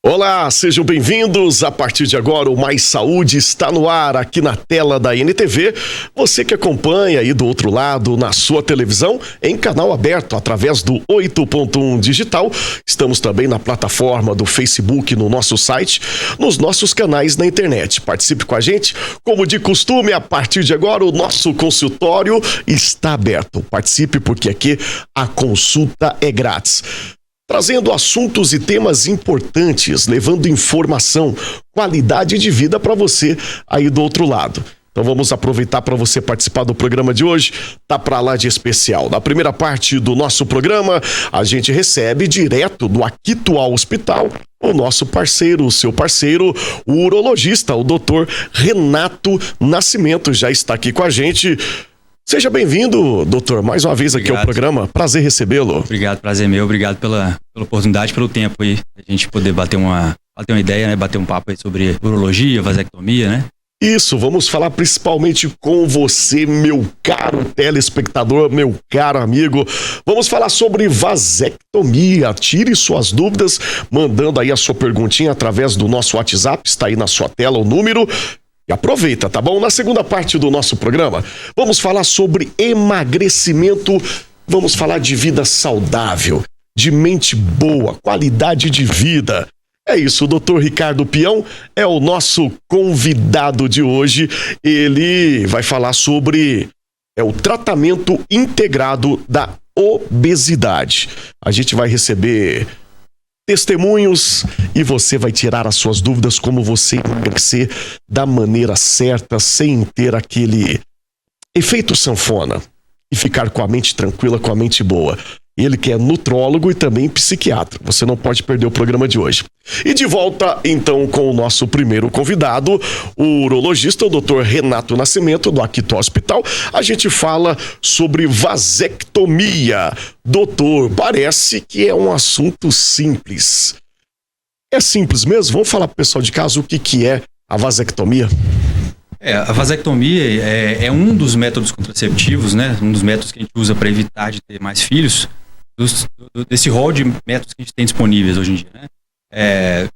Olá, sejam bem-vindos. A partir de agora, o Mais Saúde está no ar aqui na tela da NTV. Você que acompanha aí do outro lado na sua televisão, em canal aberto através do 8.1 Digital. Estamos também na plataforma do Facebook, no nosso site, nos nossos canais na internet. Participe com a gente. Como de costume, a partir de agora, o nosso consultório está aberto. Participe porque aqui a consulta é grátis. Trazendo assuntos e temas importantes, levando informação, qualidade de vida para você aí do outro lado. Então vamos aproveitar para você participar do programa de hoje, tá para lá de especial. Na primeira parte do nosso programa, a gente recebe direto do Aquitual Hospital o nosso parceiro, o seu parceiro, o urologista, o Dr. Renato Nascimento, já está aqui com a gente. Seja bem-vindo, doutor, mais uma vez aqui ao programa. Prazer recebê-lo. Obrigado, prazer meu. Obrigado pela oportunidade, pelo tempo aí. A gente poder bater uma ideia, né? Bater um papo aí sobre urologia, vasectomia, né? Isso, vamos falar principalmente com você, meu caro telespectador, meu caro amigo. Vamos falar sobre vasectomia. Tire suas dúvidas, mandando aí a sua perguntinha através do nosso WhatsApp. Está aí na sua tela o número. E aproveita, tá bom? Na segunda parte do nosso programa, vamos falar sobre emagrecimento, vamos falar de vida saudável, de mente boa, qualidade de vida. É isso, o Dr. Ricardo Peão é o nosso convidado de hoje. Ele vai falar sobre o tratamento integrado da obesidade. A gente vai receber testemunhos e você vai tirar as suas dúvidas como você emagrecer da maneira certa, sem ter aquele efeito sanfona e ficar com a mente tranquila, com a mente boa. Ele que é nutrólogo e também psiquiatra. Você não pode perder o programa de hoje. E de volta, então, com o nosso primeiro convidado, o urologista, o Dr. Renato Nascimento, do Aquitual Hospital. A gente fala sobre vasectomia. Doutor, parece que é um assunto simples. É simples mesmo? Vamos falar pro pessoal de casa o que é a vasectomia? A vasectomia é um dos métodos contraceptivos, né? Um dos métodos que a gente usa para evitar de ter mais filhos, desse rol de métodos que a gente tem disponíveis hoje em dia, né?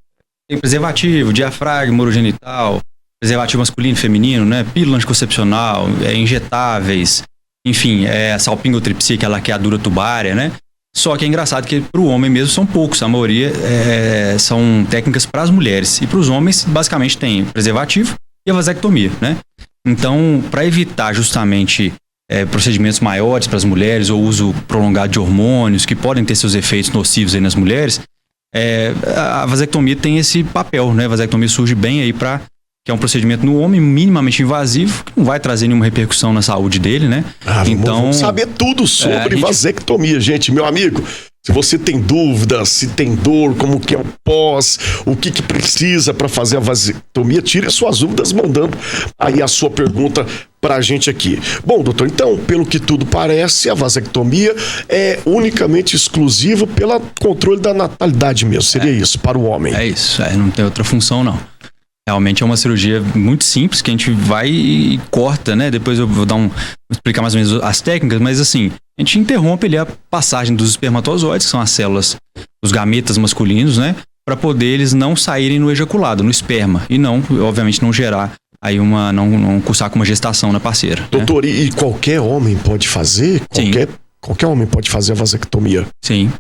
Tem preservativo, diafragma, urogenital, preservativo masculino e feminino, né? Pílula anticoncepcional, injetáveis, enfim, salpingotripsia, que é a dura tubária, né? Só que é engraçado que para o homem mesmo são poucos, a maioria são técnicas para as mulheres. E para os homens, basicamente, tem preservativo e a vasectomia, né? Então, para evitar justamente procedimentos maiores para as mulheres ou uso prolongado de hormônios que podem ter seus efeitos nocivos aí nas mulheres, a vasectomia tem esse papel, né? A vasectomia surge bem aí que é um procedimento no homem minimamente invasivo, que não vai trazer nenhuma repercussão na saúde dele, né? Então, vamos saber tudo sobre vasectomia, gente, meu amigo. Se você tem dúvidas, se tem dor, como que é o pós, o que precisa para fazer a vasectomia, tire suas dúvidas mandando aí a sua pergunta pra gente aqui. Bom, doutor, então, pelo que tudo parece, a vasectomia é unicamente exclusiva pelo controle da natalidade mesmo, seria isso, para o homem? É isso, não tem outra função não. Realmente é uma cirurgia muito simples que a gente vai e corta, né? Depois eu vou explicar mais ou menos as técnicas, mas assim, a gente interrompe ali a passagem dos espermatozoides, que são as células, os gametas masculinos, né? Para poder eles não saírem no ejaculado, no esperma, e não, obviamente, não gerar aí não cursar com uma gestação na parceira. Doutor, né? E qualquer homem pode fazer? Qualquer homem pode fazer a vasectomia? Sim.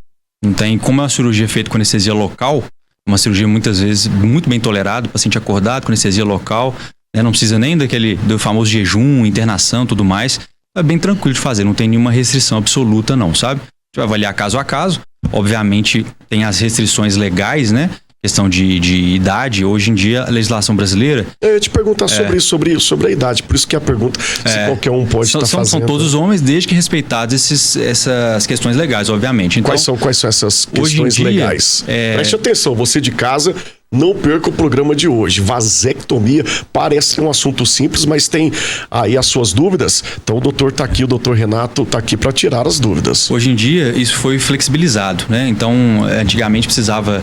Não tem, como é uma cirurgia feita com anestesia local, uma cirurgia muitas vezes muito bem tolerada, paciente acordado com anestesia local, né? Não precisa nem do famoso jejum, internação, tudo mais. É bem tranquilo de fazer, não tem nenhuma restrição absoluta não, sabe? A gente vai avaliar caso a caso. Obviamente tem as restrições legais, né? Questão de idade. Hoje em dia, a legislação brasileira... Eu ia te perguntar sobre a idade, por isso que a pergunta se qualquer um pode estar fazendo. São todos os homens, desde que respeitados essas questões legais, obviamente. Então, quais são essas questões legais? Preste atenção, você de casa, não perca o programa de hoje. Vasectomia parece um assunto simples, mas tem aí as suas dúvidas. Então o doutor tá aqui, o doutor Renato tá aqui para tirar as dúvidas. Hoje em dia, isso foi flexibilizado, né? Então, antigamente precisava...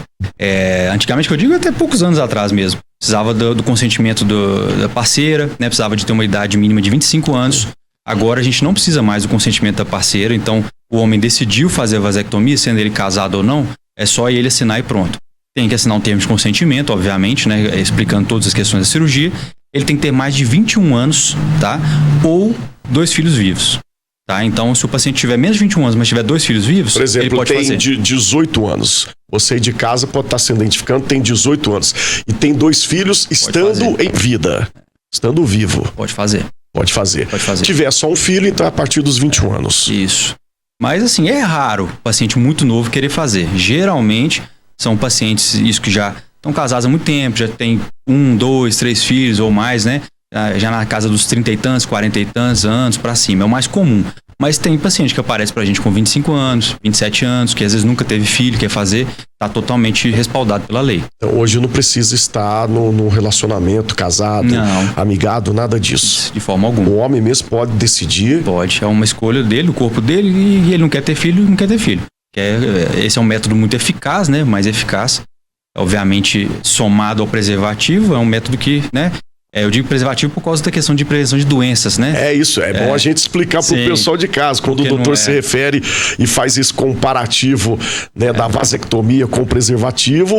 antigamente, que eu digo até poucos anos atrás mesmo, precisava do consentimento da parceira, né? Precisava de ter uma idade mínima de 25 anos. Agora a gente não precisa mais do consentimento da parceira, então o homem decidiu fazer a vasectomia, sendo ele casado ou não, é só ele assinar e pronto. tem que assinar um termo de consentimento, obviamente, né? Explicando todas as questões da cirurgia. Ele tem que ter mais de 21 anos, tá? Ou 2 filhos vivos. Tá? Então, se o paciente tiver menos de 21 anos, mas tiver 2 filhos vivos, por exemplo, ele pode tem fazer. De 18 anos. Você aí de casa pode estar se identificando, tem 18 anos. E tem 2 filhos estando em vida. Estando vivo. Pode fazer. Pode fazer. Pode fazer. Se tiver só um filho, então é a partir dos 21 anos. Isso. Mas, assim, é raro o paciente muito novo querer fazer. Geralmente, são pacientes, isso que já estão casados há muito tempo, já tem 1, 2, 3 filhos ou mais, né? Já na casa dos 30 e tantos, 40 e tantos anos pra cima, é o mais comum. Mas tem paciente que aparece pra gente com 25 anos, 27 anos, que às vezes nunca teve filho, quer fazer, tá totalmente respaldado pela lei. Então, hoje não precisa estar no relacionamento, casado, Não. amigado, nada disso. De forma alguma. O homem mesmo pode decidir. Pode, é uma escolha dele, o corpo dele, e ele não quer ter filho, não quer ter filho. Esse é um método muito eficaz, né? Mais eficaz. Obviamente, somado ao preservativo, é um método que, né? Eu digo preservativo por causa da questão de prevenção de doenças, né? É isso, é bom a gente explicar pro pessoal de casa, quando o doutor se refere e faz esse comparativo, né, da vasectomia com o preservativo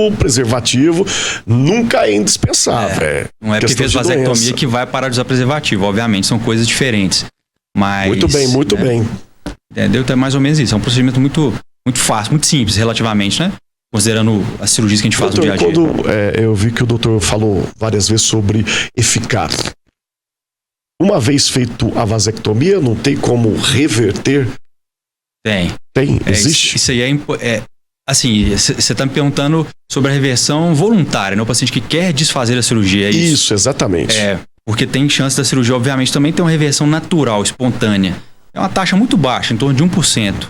nunca é indispensável. Não é porque fez vasectomia que vai parar de usar preservativo, obviamente, são coisas diferentes. Mas, muito bem. Entendeu? Então é mais ou menos isso, é um procedimento muito fácil, muito simples relativamente, né? Considerando as cirurgias que a gente faz no dia a dia. Quando eu vi que o doutor falou várias vezes sobre eficácia. Uma vez feito a vasectomia, não tem como reverter? Tem. Existe? Isso aí assim, você está me perguntando sobre a reversão voluntária, né? O paciente que quer desfazer a cirurgia, é isso? Isso, exatamente. Porque tem chance da cirurgia, obviamente, também ter uma reversão natural, espontânea. É uma taxa muito baixa, em torno de 1%.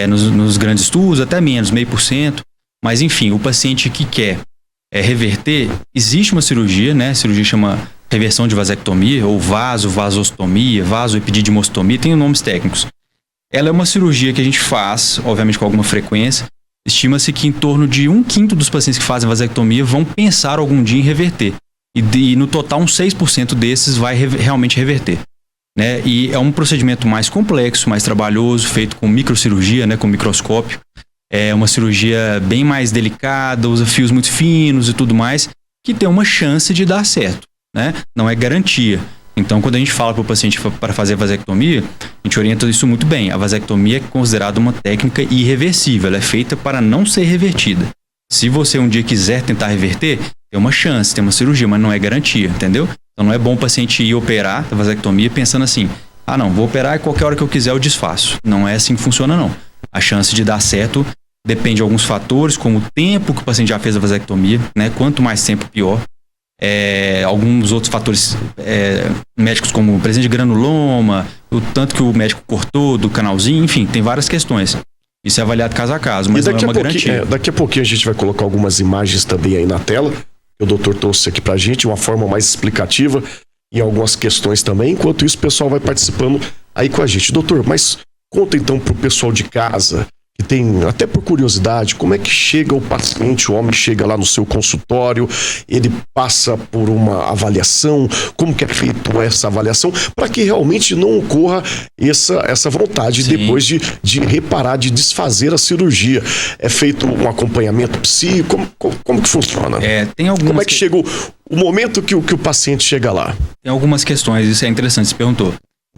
Nos grandes estudos, até menos, 0,5%. Mas, enfim, o paciente que quer reverter, existe uma cirurgia, né? A cirurgia chama reversão de vasectomia, ou vasostomia, vasoepididimostomia, tem nomes técnicos. Ela é uma cirurgia que a gente faz, obviamente com alguma frequência. Estima-se que em torno de 1/5 dos pacientes que fazem vasectomia vão pensar algum dia em reverter. E no total, uns 6% desses vai realmente reverter. Né? E é um procedimento mais complexo, mais trabalhoso, feito com microcirurgia, né? Com microscópio. É uma cirurgia bem mais delicada, usa fios muito finos e tudo mais, que tem uma chance de dar certo, né? Não é garantia. Então, quando a gente fala para o paciente para fazer a vasectomia, a gente orienta isso muito bem. A vasectomia é considerada uma técnica irreversível, ela é feita para não ser revertida. Se você um dia quiser tentar reverter, tem uma chance, tem uma cirurgia, mas não é garantia, entendeu? Então, não é bom o paciente ir operar a vasectomia pensando assim, não, vou operar e qualquer hora que eu quiser eu desfaço. Não é assim que funciona, não. A chance de dar certo depende de alguns fatores, como o tempo que o paciente já fez a vasectomia, né? Quanto mais tempo, pior. Alguns outros fatores médicos, como presença de granuloma, o tanto que o médico cortou do canalzinho, enfim, tem várias questões. Isso é avaliado caso a caso, mas não é uma garantia. Daqui a pouquinho a gente vai colocar algumas imagens também aí na tela, que o doutor trouxe aqui pra gente, de uma forma mais explicativa, e algumas questões também. Enquanto isso, o pessoal vai participando aí com a gente. Doutor, mas conta então pro pessoal de casa, que tem, até por curiosidade, como é que chega o paciente, o homem chega lá no seu consultório, ele passa por uma avaliação, como que é feita essa avaliação, para que realmente não ocorra essa vontade. Sim. Depois de reparar, de desfazer a cirurgia. É feito um acompanhamento psíquico, como que funciona? Como é que chega o momento que o paciente chega lá? Tem algumas questões, isso é interessante, você perguntou.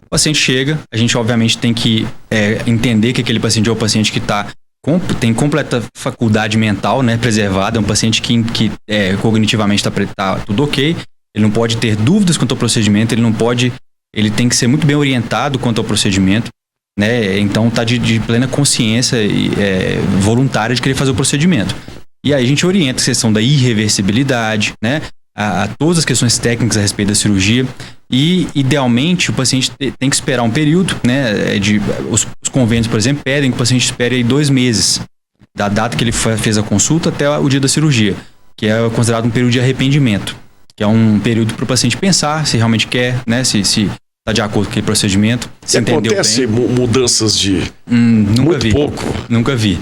O paciente chega, a gente obviamente tem que entender que aquele paciente é o paciente que tem completa faculdade mental, né, preservada, é um paciente que cognitivamente está tudo ok, ele não pode ter dúvidas quanto ao procedimento, ele tem que ser muito bem orientado quanto ao procedimento, né, então está de plena consciência e voluntária de querer fazer o procedimento. E aí a gente orienta a questão da irreversibilidade, né, a todas as questões técnicas a respeito da cirurgia. E, idealmente, o paciente tem que esperar um período, né? Os convênios, por exemplo, pedem que o paciente espere aí 2 meses da data que ele fez a consulta até o dia da cirurgia, que é considerado um período de arrependimento, que é um período para o paciente pensar se realmente quer, né? Se está de acordo com aquele procedimento, se entendeu bem. Acontece mudanças de pouco? Nunca vi.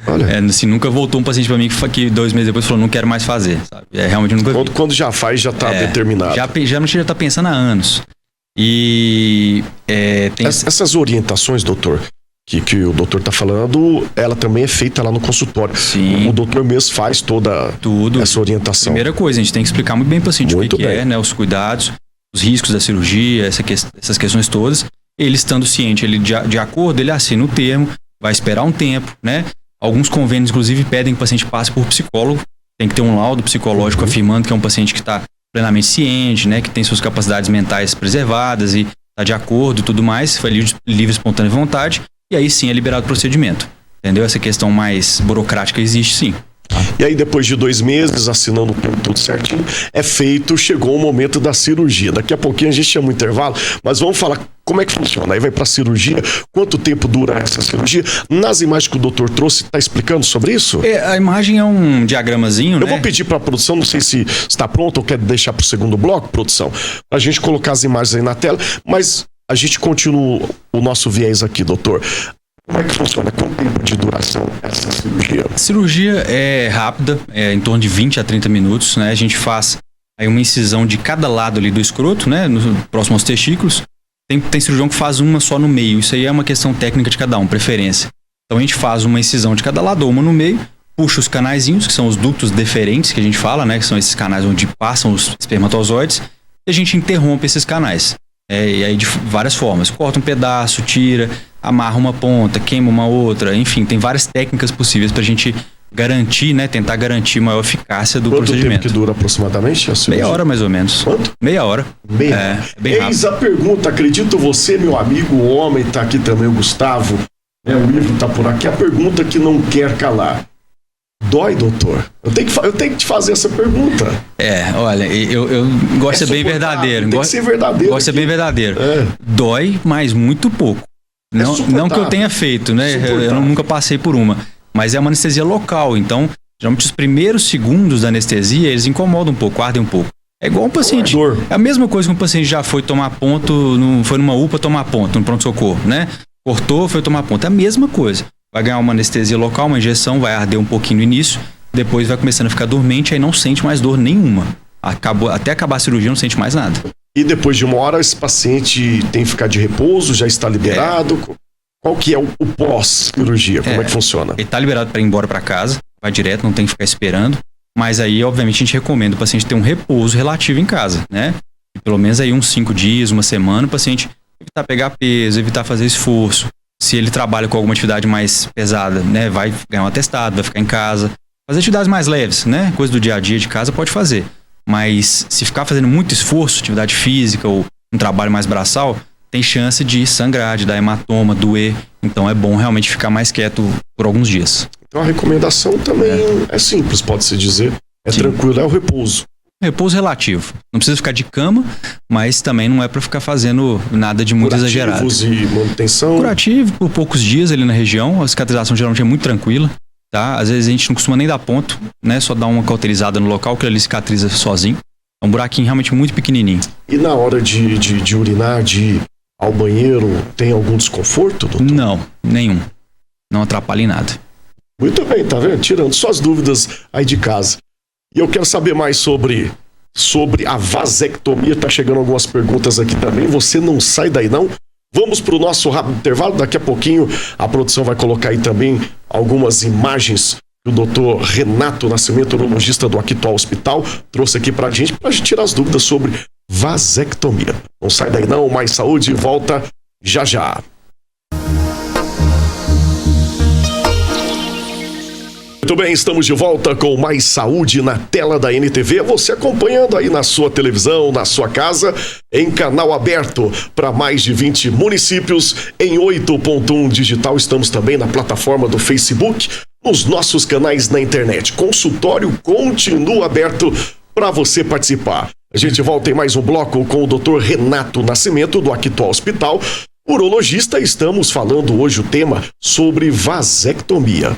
Olha. Assim, nunca voltou um paciente para mim que 2 meses depois falou, não quero mais fazer, sabe? Realmente nunca vi. Quando já faz, já está determinado. Já está pensando há anos. E tem... Essas orientações, doutor, que o doutor tá falando, ela também é feita lá no consultório. Sim. O doutor mesmo faz toda essa orientação. Primeira coisa, a gente tem que explicar muito bem pro paciente Muito o que bem. é, né? Os cuidados, os riscos da cirurgia, essas questões todas. Ele estando ciente, ele de acordo, ele assina o termo, vai esperar um tempo, né? Alguns convênios, inclusive, pedem que o paciente passe por psicólogo. Tem que ter um laudo psicológico afirmando que é um paciente que está plenamente ciente, né? Que tem suas capacidades mentais preservadas e está de acordo e tudo mais. Foi livre, espontânea vontade. E aí sim é liberado o procedimento. Entendeu? Essa questão mais burocrática existe sim. E aí, depois de 2 meses, assinando tudo certinho, chegou o momento da cirurgia. Daqui a pouquinho a gente chama um intervalo, mas vamos falar como é que funciona. Aí vai pra cirurgia, quanto tempo dura essa cirurgia? Nas imagens que o doutor trouxe, tá explicando sobre isso? A imagem é um diagramazinho, né? Eu vou pedir pra produção, não sei se está pronto ou quer deixar pro segundo bloco, produção, pra gente colocar as imagens aí na tela, mas a gente continua o nosso viés aqui, doutor. Como é que funciona? Quanto tempo de duração essa cirurgia? A cirurgia é rápida, em torno de 20 a 30 minutos, né? A gente faz aí uma incisão de cada lado ali do escroto, né? Próximo aos testículos. Tem cirurgião que faz uma só no meio. Isso aí é uma questão técnica de cada um, preferência. Então a gente faz uma incisão de cada lado, ou uma no meio, puxa os canaizinhos, que são os ductos deferentes que a gente fala, né? Que são esses canais onde passam os espermatozoides, e a gente interrompe esses canais. E aí de várias formas. Corta um pedaço, tira, amarra uma ponta, queima uma outra, enfim, tem várias técnicas possíveis pra gente garantir, né? Tentar garantir maior eficácia do procedimento. Quanto tempo que dura aproximadamente a cirurgia? Meia hora mais ou menos. Quanto? Meia hora. É bem rápido. Eis a pergunta, acredito você, meu amigo, o homem, tá aqui também, o Gustavo, né? O Ivo tá por aqui, a pergunta que não quer calar. Dói, doutor? Eu tenho que te fazer essa pergunta. Olha, eu gosto de ser bem verdadeiro. Tem que ser verdadeiro. Gosto de ser bem verdadeiro. Dói, mas muito pouco. Não que eu tenha feito, né? Eu nunca passei por uma. Mas é uma anestesia local, então, geralmente os primeiros segundos da anestesia, eles incomodam um pouco, ardem um pouco. É igual um paciente. É a mesma coisa que um paciente já foi tomar ponto, foi numa UPA tomar ponto, no pronto-socorro, né? Cortou, foi tomar ponto. É a mesma coisa. Vai ganhar uma anestesia local, uma injeção, vai arder um pouquinho no início, depois vai começando a ficar dormente, aí não sente mais dor nenhuma. Até acabar a cirurgia, não sente mais nada. E depois de uma hora, esse paciente tem que ficar de repouso, já está liberado? Qual que é o pós-cirurgia? Como é que funciona? Ele está liberado para ir embora para casa, vai direto, não tem que ficar esperando. Mas aí, obviamente, a gente recomenda o paciente ter um repouso relativo em casa, né? E pelo menos aí uns 5 dias, uma semana, o paciente evitar pegar peso, evitar fazer esforço. Se ele trabalha com alguma atividade mais pesada, né? Vai ganhar um atestado, vai ficar em casa. Fazer atividades mais leves, né? Coisa do dia a dia de casa pode fazer. Mas se ficar fazendo muito esforço, atividade física ou um trabalho mais braçal, tem chance de sangrar, de dar hematoma, doer. Então é bom realmente ficar mais quieto por alguns dias. Então a recomendação também é simples, pode-se dizer. Sim. Tranquilo, é o repouso. Repouso relativo. Não precisa ficar de cama, mas também não é para ficar fazendo nada de muito exagerado. Curativos e manutenção. Curativo por poucos dias ali na região. A cicatrização geralmente é muito tranquila. Tá? Às vezes a gente não costuma nem dar ponto, né? Só dar uma cauterizada no local que ele cicatriza sozinho. É um buraquinho realmente muito pequenininho. E na hora de urinar, de ir ao banheiro, tem algum desconforto, doutor? Não, nenhum. Não atrapalha em nada. Muito bem, tá vendo? Tirando suas dúvidas aí de casa. E eu quero saber mais sobre a vasectomia. Tá chegando algumas perguntas aqui também. Você não sai daí, não? Vamos para o nosso rápido intervalo. Daqui a pouquinho a produção vai colocar aí também algumas imagens que o doutor Renato Nascimento, urologista do Aquitual Hospital, trouxe aqui pra gente tirar as dúvidas sobre vasectomia. Não sai daí não, Mais Saúde volta já já. Muito bem, estamos de volta com Mais Saúde na tela da NTV. Você acompanhando aí na sua televisão, na sua casa, em canal aberto para mais de 20 municípios, em 8.1 digital. Estamos também na plataforma do Facebook, nos nossos canais na internet. Consultório continua aberto para você participar. A gente volta em mais um bloco com o Dr. Renato Nascimento, do Aquitual Hospital, urologista. Estamos falando hoje o tema sobre vasectomia.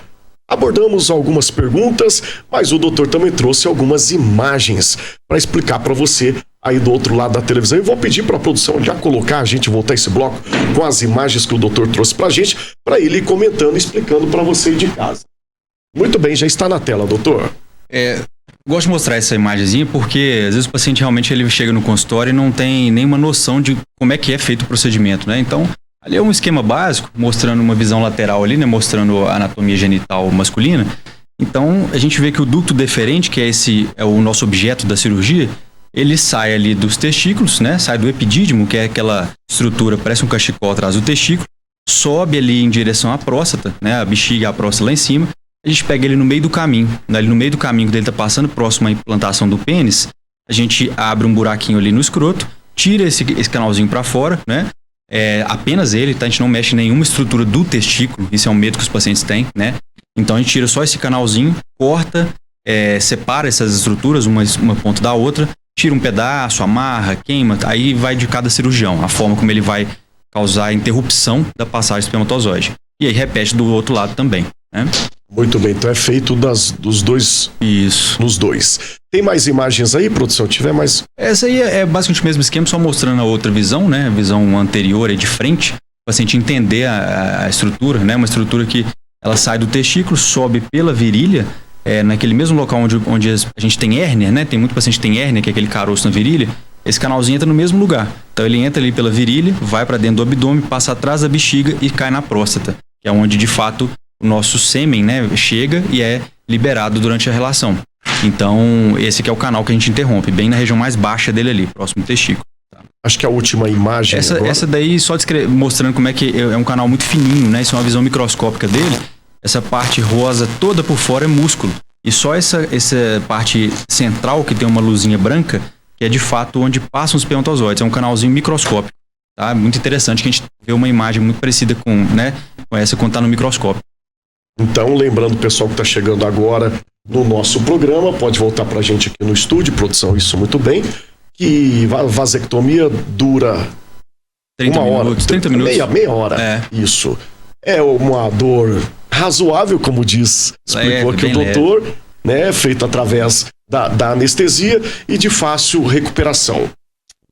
Abordamos algumas perguntas, mas o doutor também trouxe algumas imagens para explicar para você aí do outro lado da televisão. Eu vou pedir para a produção já colocar, a gente voltar esse bloco com as imagens que o doutor trouxe para a gente, para ele ir comentando e explicando para você de casa. Muito bem, já está na tela, doutor. Gosto de mostrar essa imagenzinha porque às vezes o paciente realmente ele chega no consultório e não tem nenhuma noção de como é que é feito o procedimento, né? Então, Ali é um esquema básico, mostrando uma visão lateral ali, né? Mostrando a anatomia genital masculina. Então, a gente vê que o ducto deferente, que é o nosso objeto da cirurgia, ele sai ali dos testículos, né? Sai do epidídimo, que é aquela estrutura, parece um cachecol atrás do testículo, sobe ali em direção à próstata, né? A bexiga e a próstata lá em cima. A gente pega ele no meio do caminho, né? Ali no meio do caminho, quando ele está passando próximo à implantação do pênis, a gente abre um buraquinho ali no escroto, tira esse canalzinho para fora, né? Apenas ele, tá? A gente não mexe em nenhuma estrutura do testículo, isso é um medo que os pacientes têm, né? Então a gente tira só esse canalzinho, corta, separa essas estruturas, uma ponta da outra, tira um pedaço, amarra, queima, aí vai de cada cirurgião, a forma como ele vai causar a interrupção da passagem do espermatozoide. E aí repete do outro lado também, né? Muito bem, então é feito dos dois. Isso. Nos dois. Tem mais imagens aí, produção? Tiver mais. Essa aí é basicamente o mesmo esquema, só mostrando a outra visão, né? A visão anterior é de frente, para o paciente entender a estrutura, né? Uma estrutura que ela sai do testículo, sobe pela virilha, naquele mesmo local onde a gente tem hérnia, né? Tem muito paciente que tem hérnia, que é aquele caroço na virilha. Esse canalzinho entra no mesmo lugar. Então ele entra ali pela virilha, vai para dentro do abdômen, passa atrás da bexiga e cai na próstata, que é onde de fato o nosso sêmen, né, chega e é liberado durante a relação. Então, esse aqui é o canal que a gente interrompe, bem na região mais baixa dele ali, próximo do testículo. Tá? Acho que a última imagem essa daí, só mostrando como é que é um canal muito fininho, né? Isso é uma visão microscópica dele. Essa parte rosa toda por fora é músculo. E só essa parte central, que tem uma luzinha branca, que é de fato onde passam os espermatozoides. É um canalzinho microscópico. Tá? Muito interessante que a gente vê uma imagem muito parecida com essa quando está no microscópio. Então, lembrando o pessoal que está chegando agora no nosso programa, pode voltar para a gente aqui no estúdio, produção, isso muito bem, que vasectomia dura 30 minutos. Meia hora, isso. É uma dor razoável, como explicou aqui o doutor, né, feito através da anestesia e de fácil recuperação.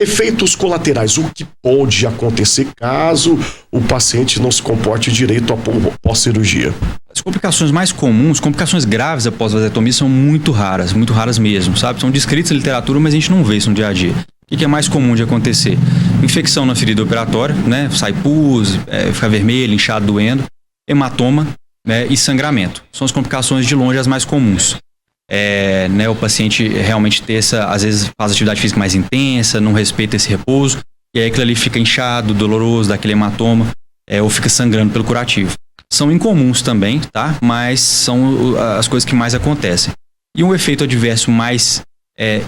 Efeitos colaterais, o que pode acontecer caso o paciente não se comporte direito após cirurgia? As complicações mais comuns, complicações graves após vasectomia são muito raras mesmo, sabe? São descritas na literatura, mas a gente não vê isso no dia a dia. O que é mais comum de acontecer? Infecção na ferida operatória, né? Sai pus, fica vermelho, inchado, doendo, hematoma, né? E sangramento. São as complicações de longe as mais comuns. O paciente realmente às vezes faz atividade física mais intensa, não respeita esse repouso, e aí aquilo ali fica inchado, doloroso, dá aquele hematoma, ou fica sangrando pelo curativo. São incomuns também, tá? Mas são as coisas que mais acontecem. E um efeito adverso mais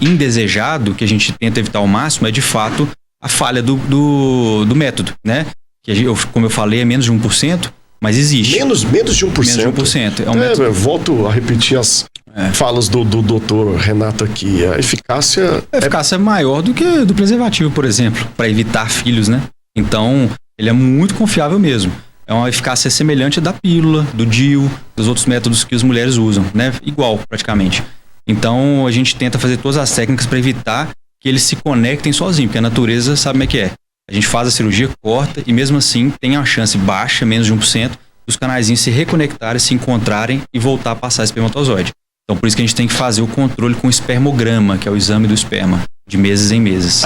indesejado, que a gente tenta evitar ao máximo, é de fato a falha do método, né? Que como eu falei, é menos de 1%, mas existe. Menos de 1%? Menos de 1%. Método... Eu volto a repetir as falas do doutor Renato aqui. A eficácia... A eficácia é maior do que do preservativo, por exemplo, para evitar filhos, né? Então, ele é muito confiável mesmo. É uma eficácia semelhante à da pílula, do DIU, dos outros métodos que as mulheres usam, né? Igual, praticamente. Então, a gente tenta fazer todas as técnicas para evitar que eles se conectem sozinhos, porque a natureza sabe como é que é. A gente faz a cirurgia, corta, e mesmo assim tem a chance baixa, menos de 1%, dos canaizinhos se reconectarem, se encontrarem e voltar a passar espermatozoide. Então, por isso que a gente tem que fazer o controle com o espermograma, que é o exame do esperma, de meses em meses.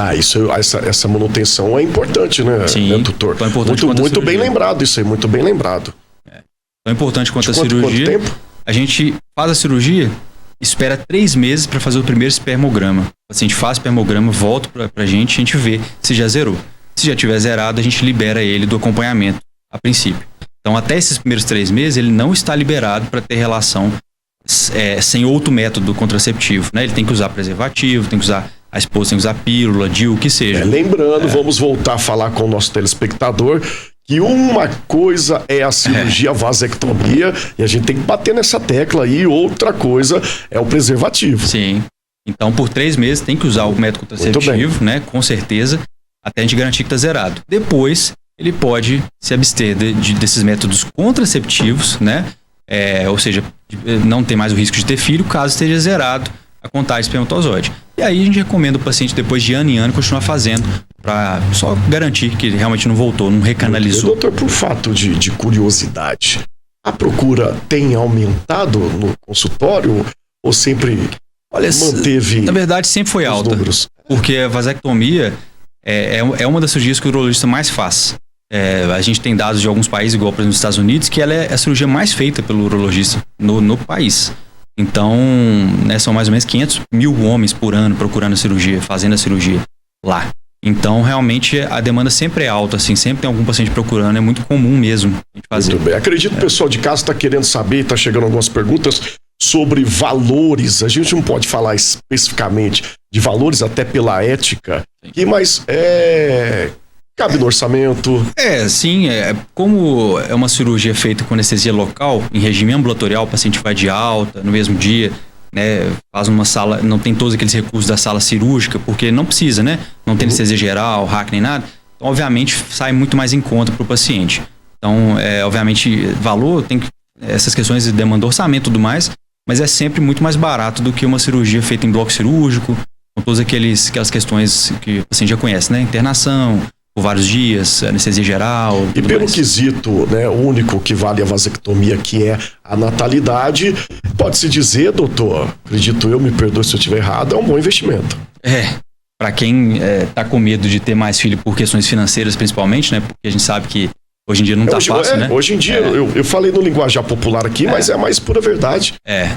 Essa manutenção é importante, né? Sim, né, doutor? Tão importante muito bem lembrado isso aí, muito bem lembrado. Tão importante quanto a cirurgia. Quanto tempo? A gente faz a cirurgia, espera 3 meses para fazer o primeiro espermograma. O paciente faz o espermograma, volta pra gente, a gente vê se já zerou. Se já tiver zerado, a gente libera ele do acompanhamento, a princípio. Então, até esses primeiros 3 meses, ele não está liberado para ter relação sem outro método contraceptivo, né? Ele tem que usar preservativo, tem que usar a esposa, tem que usar pílula, DIU, o que seja. Lembrando, vamos voltar a falar com o nosso telespectador que uma coisa é a cirurgia vasectomia e a gente tem que bater nessa tecla aí, outra coisa é o preservativo. Sim. Então, por 3 meses tem que usar o método contraceptivo, né? Com certeza, até a gente garantir que está zerado. Depois, ele pode se abster desses métodos contraceptivos, né? Ou seja, não tem mais o risco de ter filho, caso esteja zerado a contagem de espermatozoide. E aí a gente recomenda o paciente, depois de ano em ano, continuar fazendo, para só garantir que ele realmente não voltou, não recanalizou. Doutor, por fato de curiosidade, a procura tem aumentado no consultório ou sempre manteve? Na verdade, sempre foi alta, números? Porque a vasectomia é uma das cirurgias que o urologista mais faz. A gente tem dados de alguns países, igual por exemplo nos Estados Unidos, que ela é a cirurgia mais feita pelo urologista no país. Então, né, são mais ou menos 500 mil homens por ano procurando a cirurgia, fazendo a cirurgia lá. Então, realmente, a demanda sempre é alta, assim, sempre tem algum paciente procurando, é muito comum mesmo a gente fazer. Muito bem. Acredito que o pessoal de casa está querendo saber, está chegando algumas perguntas sobre valores. A gente não pode falar especificamente de valores, até pela ética, mas cabe no orçamento. Sim, como é uma cirurgia feita com anestesia local, em regime ambulatorial, o paciente vai de alta no mesmo dia, né, faz uma sala, não tem todos aqueles recursos da sala cirúrgica, porque não precisa, né? Não tem anestesia geral, hack nem nada. Então, obviamente, sai muito mais em conta para o paciente. Então, obviamente, valor, essas questões demandam orçamento e tudo mais, mas é sempre muito mais barato do que uma cirurgia feita em bloco cirúrgico, com todas aquelas questões que o paciente já conhece, né? Internação, por vários dias, anestesia geral. E pelo quesito, né, único que vale a vasectomia, que é a natalidade, pode-se dizer, doutor, acredito eu, me perdoe se eu estiver errado, é um bom investimento. Para quem tá com medo de ter mais filho por questões financeiras, principalmente, né, porque a gente sabe que hoje em dia não tá fácil, né? Hoje em dia, eu falei no linguajar popular aqui, mas é mais pura verdade.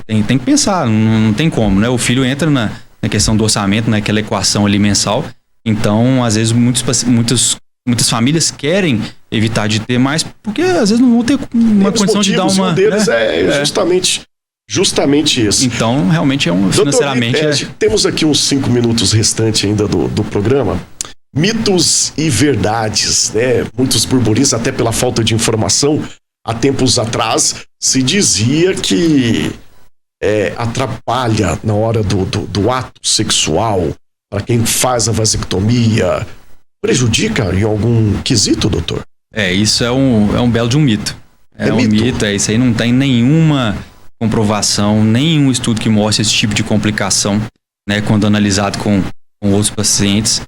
Tem que pensar, não tem como, né? O filho entra na questão do orçamento, naquela equação ali mensal. Então, às vezes, muitas famílias querem evitar de ter mais, porque às vezes não vão ter uma condição de dar uma... Um deles justamente isso. Então, realmente financeiramente... Doutor, temos aqui uns 5 minutos restantes ainda do programa. Mitos e verdades, né? Muitos burburinhos, até pela falta de informação. Há tempos atrás, se dizia que atrapalha na hora do ato sexual. Para quem faz a vasectomia, prejudica em algum quesito, doutor? Isso é um belo de um mito. É um mito, isso aí não tem nenhuma comprovação, nenhum estudo que mostre esse tipo de complicação, né, quando analisado com outros pacientes.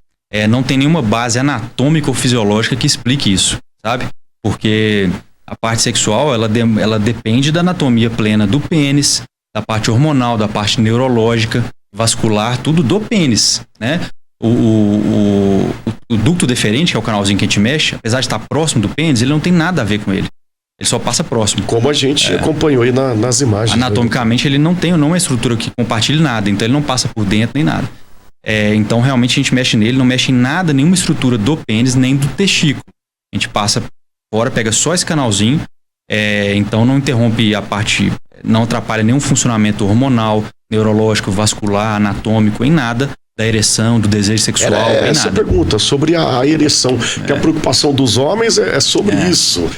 Não tem nenhuma base anatômica ou fisiológica que explique isso, sabe? Porque a parte sexual, ela depende da anatomia plena do pênis, da parte hormonal, da parte neurológica, vascular, tudo do pênis, né? O ducto deferente, que é o canalzinho que a gente mexe, apesar de estar próximo do pênis, ele não tem nada a ver com ele. Ele só passa próximo. Como a gente acompanhou aí nas imagens. Anatomicamente, ele não tem uma estrutura que compartilhe nada, então ele não passa por dentro nem nada. Então, realmente, a gente mexe nele, não mexe em nada, nenhuma estrutura do pênis, nem do testículo. A gente passa fora, pega só esse canalzinho, então não interrompe a parte, não atrapalha nenhum funcionamento hormonal, neurológico, vascular, anatômico, em nada da ereção, do desejo sexual, em essa nada. Pergunta sobre a ereção, que a preocupação dos homens é sobre isso.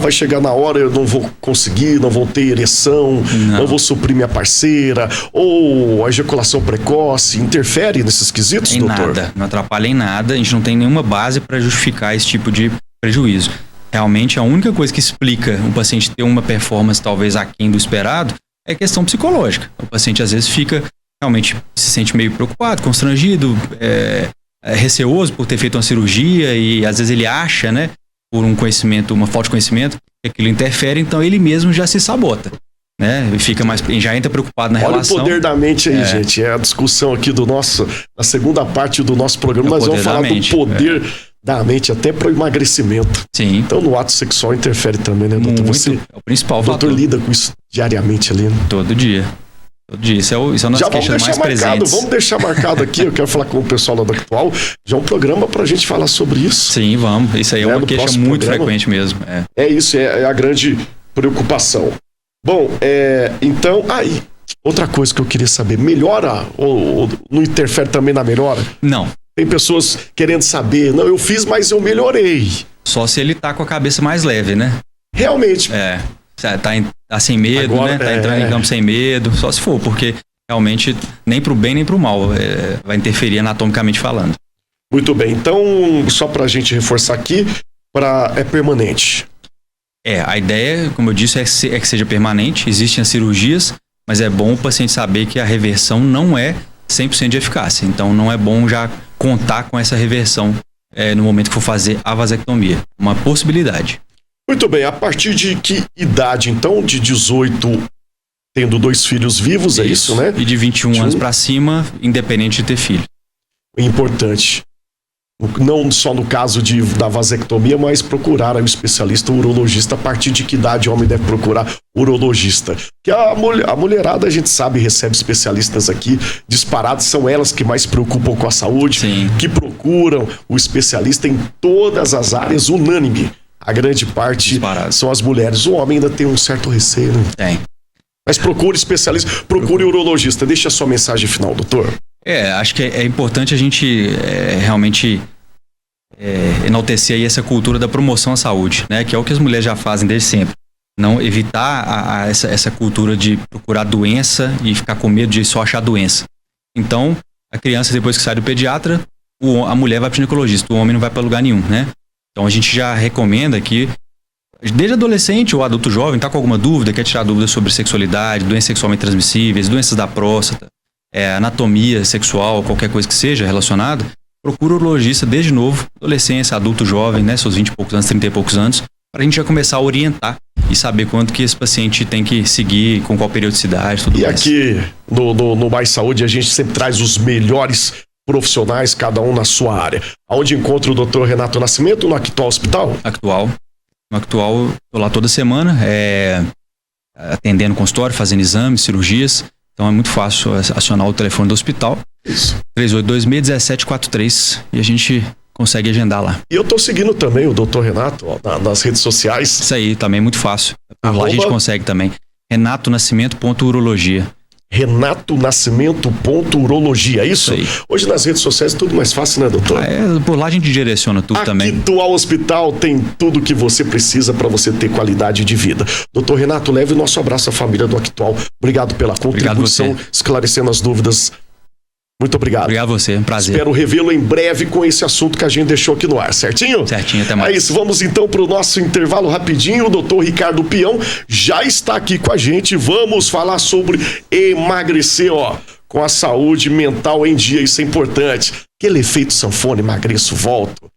Vai chegar na hora, eu não vou conseguir, não vou ter ereção, não vou suprir minha parceira, ou a ejaculação precoce, interfere nesses quesitos, doutor? Nada, não atrapalha em nada, a gente não tem nenhuma base para justificar esse tipo de prejuízo. Realmente, a única coisa que explica um paciente ter uma performance talvez aquém do esperado é questão psicológica. O paciente às vezes realmente se sente meio preocupado, constrangido, receoso por ter feito uma cirurgia e às vezes ele acha, né, por um conhecimento, uma falta de conhecimento, que aquilo interfere, então ele mesmo já se sabota, né? Fica já entra preocupado na relação. Olha o poder da mente aí, gente. É a discussão aqui na segunda parte do nosso programa, nós vamos falar do poder da mente até para o emagrecimento. Sim. Então no ato sexual interfere também, né, doutor? Muito, é o principal fator. O doutor lida com isso diariamente ali, né? Todo dia. Isso é uma das queixas mais presentes. Vamos deixar marcado aqui, eu quero falar com o pessoal lá do Actual, já um programa pra gente falar sobre isso. Sim, vamos. Isso aí é uma queixa muito frequente mesmo. Isso, é a grande preocupação. Bom, então, outra coisa que eu queria saber, melhora ou não interfere também na melhora? Não. Tem pessoas querendo saber, não, eu fiz, mas eu melhorei. Só se ele tá com a cabeça mais leve, né? Realmente. Tá sem medo, agora, né? Tá entrando em campo sem medo, só se for, porque realmente nem pro bem nem pro mal vai interferir anatomicamente falando. Muito bem, então só pra gente reforçar aqui, é permanente. A ideia, como eu disse, é que seja permanente. Existem as cirurgias, mas é bom o paciente saber que a reversão não é 100% de eficácia. Então não é bom já contar com essa reversão no momento que for fazer a vasectomia. Uma possibilidade. Muito bem, a partir de que idade, então? De 18, tendo 2 filhos vivos, é isso, né? E de 21 anos para cima, independente de ter filho. Importante. não só no caso da vasectomia, mas procurar aí o especialista urologista. A partir de que idade o homem deve procurar urologista? Que a mulherada, a gente sabe, recebe especialistas aqui disparados, são elas que mais se preocupam com a saúde, Sim. que procuram o especialista em todas as áreas, unânime. A grande parte Disparado. são as mulheres. O homem ainda tem um certo receio, né? Tem. Mas procure especialista, procure urologista. Deixa a sua mensagem final, doutor. Acho que é importante a gente realmente enaltecer aí essa cultura da promoção à saúde, né? Que é o que as mulheres já fazem desde sempre. Não evitar essa cultura de procurar doença e ficar com medo de só achar doença. Então, a criança, depois que sai do pediatra, a mulher vai para o ginecologista, o homem não vai para lugar nenhum, né? Então, a gente já recomenda que, desde adolescente ou adulto jovem, está com alguma dúvida, quer tirar dúvidas sobre sexualidade, doenças sexualmente transmissíveis, doenças da próstata, anatomia sexual, qualquer coisa que seja relacionada, procura o urologista desde novo, adolescência, adulto jovem, né, seus 20 e poucos anos, 30 e poucos anos, para a gente já começar a orientar e saber quanto que esse paciente tem que seguir, com qual periodicidade, tudo mais. E aqui no Mais Saúde a gente sempre traz os melhores profissionais, cada um na sua área. Aonde encontra o Dr. Renato Nascimento? No Actual Hospital? No Actual, estou lá toda semana, atendendo consultório, fazendo exames, cirurgias. Então é muito fácil acionar o telefone do hospital. Isso. 3826-1743 e a gente consegue agendar lá. E eu tô seguindo também o Dr. Renato nas redes sociais. Isso aí, também é muito fácil. Por lá a gente consegue também. renatonascimento.urologia. renatonascimento.urologia, é isso? Isso aí. Hoje nas redes sociais é tudo mais fácil, né, doutor? Por lá a gente direciona tudo também. Actual Hospital tem tudo que você precisa para você ter qualidade de vida. Doutor Renato, leve o nosso abraço à família do Actual. Obrigado pela contribuição, esclarecendo as dúvidas. Muito obrigado. Obrigado a você, um prazer. Espero revê-lo em breve com esse assunto que a gente deixou aqui no ar, certinho? Certinho, até mais. É isso, vamos então para o nosso intervalo rapidinho. O doutor Ricardo Peão já está aqui com a gente. Vamos falar sobre emagrecer, com a saúde mental em dia, isso é importante. Aquele efeito sanfona, emagreço, volto.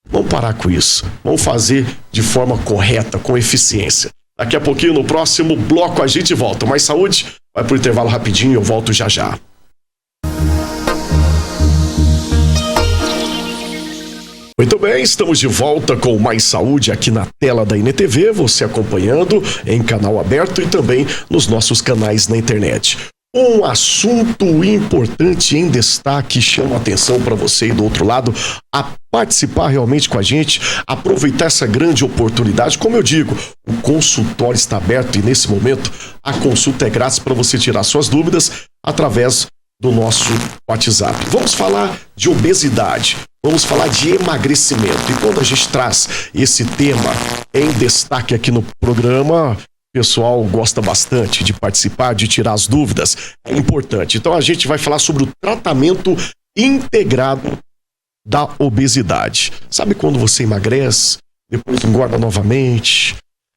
Vamos parar com isso. Vamos fazer de forma correta, com eficiência. Daqui a pouquinho, no próximo bloco, a gente volta. Mais saúde, vai pro intervalo rapidinho e eu volto já já. Muito bem, estamos de volta com Mais Saúde aqui na tela da NTV, você acompanhando em canal aberto e também nos nossos canais na internet. Um assunto importante em destaque, chama a atenção para você aí do outro lado, a participar realmente com a gente, aproveitar essa grande oportunidade. Como eu digo, o consultório está aberto e nesse momento a consulta é grátis para você tirar suas dúvidas através do nosso WhatsApp. Vamos falar de obesidade, vamos falar de emagrecimento. E quando a gente traz esse tema em destaque aqui no programa, o pessoal gosta bastante de participar, de tirar as dúvidas. É importante. Então a gente vai falar sobre o tratamento integrado da obesidade. Sabe quando você emagrece, depois engorda novamente,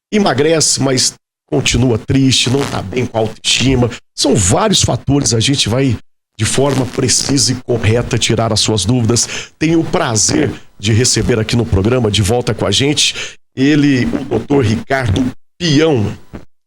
emagrece, mas continua triste, não está bem com a autoestima. São vários fatores, a gente vai de forma precisa e correta tirar as suas dúvidas. Tenho o prazer de receber aqui no programa, de volta com a gente, ele, o Dr. Ricardo Peão.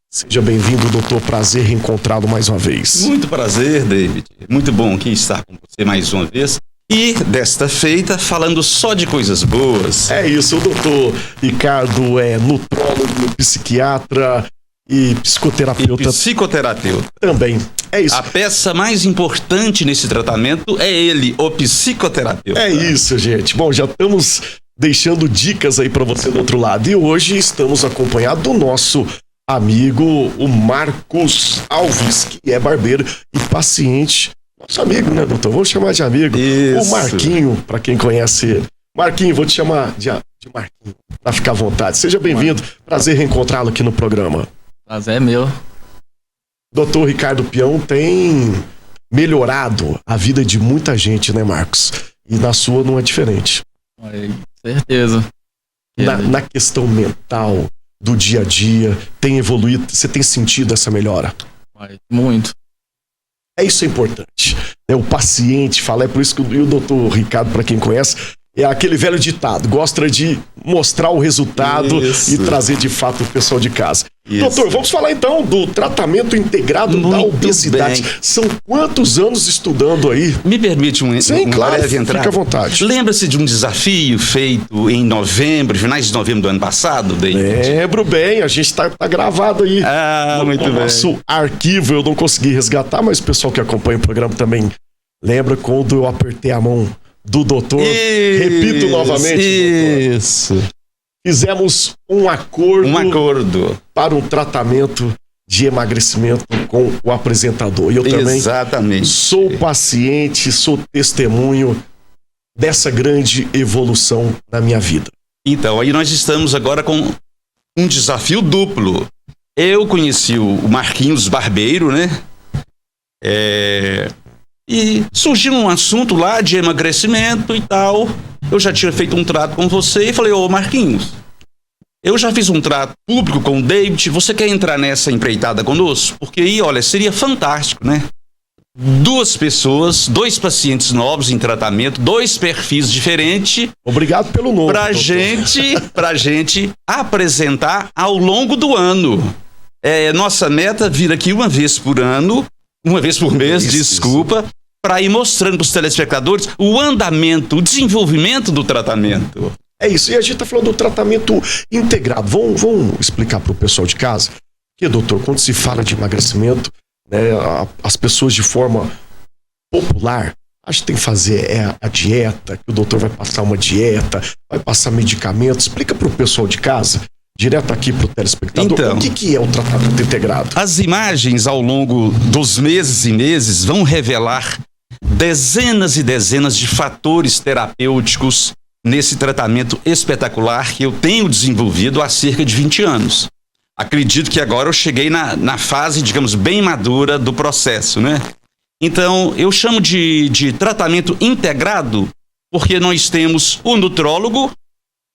Seja bem-vindo, doutor. Prazer reencontrá-lo mais uma vez. Muito prazer, David. Muito bom aqui estar com você mais uma vez. E desta feita, falando só de coisas boas. É isso, o doutor Ricardo é nutrólogo, psiquiatra e psicoterapeuta. E psicoterapeuta. Também. É isso. A peça mais importante nesse tratamento é ele, o psicoterapeuta. É isso, gente. Bom, já estamos deixando dicas aí para você do outro lado. E hoje estamos acompanhados do nosso amigo, o Marcos Alves, que é barbeiro e paciente. Nosso amigo, né, doutor? Vamos chamar de amigo. Isso. O Marquinho, para quem conhece ele. Marquinho, vou te chamar de Marquinho, para ficar à vontade. Seja bem-vindo. Prazer reencontrá-lo aqui no programa. Prazer é meu. Doutor Ricardo Peão tem melhorado a vida de muita gente, né, Marcos? E na sua não é diferente. Certeza. Na questão mental, do dia a dia, tem evoluído? Você tem sentido essa melhora? Muito. É isso, é importante. O paciente fala, é por isso que o doutor Ricardo, para quem conhece, É aquele velho ditado, gosta de mostrar o resultado e trazer de fato o pessoal de casa. Doutor, vamos falar então do tratamento integrado da obesidade. Bem. São quantos anos estudando aí? Me permite Sim, claro, breve entrada? fica à vontade. Lembra-se de um desafio feito em novembro, finais de novembro do ano passado, David? Lembro bem, a gente tá gravado aí Muito no bem. nosso arquivo. Eu não consegui resgatar, mas o pessoal que acompanha o programa também lembra quando eu apertei a mão do doutor. Repito novamente, doutor. Isso. Fizemos um acordo para um tratamento de emagrecimento com o apresentador. E eu também Exatamente. sou paciente, sou testemunho dessa grande evolução na minha vida. Então, aí nós estamos agora com um desafio duplo. Eu conheci o Marquinhos Barbeiro, né? E surgiu um assunto lá de emagrecimento e tal. Eu já tinha feito um trato com você e falei, ô Marquinhos, eu já fiz um trato público com o David, você quer entrar nessa empreitada conosco? Porque aí, olha, seria fantástico, né? 2 pessoas, 2 pacientes novos em tratamento, 2 perfis diferentes. Obrigado pelo nome. Pra gente apresentar ao longo do ano. Nossa meta vir aqui uma vez por ano, uma vez por mês, desculpa, para ir mostrando para os telespectadores o andamento, o desenvolvimento do tratamento. É isso, e a gente está falando do tratamento integrado. Vamos explicar para o pessoal de casa. Porque, doutor, quando se fala de emagrecimento, né, as pessoas de forma popular, acho que tem que fazer a dieta, que o doutor vai passar uma dieta, vai passar medicamentos. Explica para o pessoal de casa, direto aqui para o telespectador, Então, o que é o tratamento integrado? As imagens ao longo dos meses e meses vão revelar dezenas e dezenas de fatores terapêuticos nesse tratamento espetacular que eu tenho desenvolvido há cerca de 20 anos. Acredito que agora eu cheguei na fase, digamos, bem madura do processo, né? Então, eu chamo de tratamento integrado porque nós temos o nutrólogo,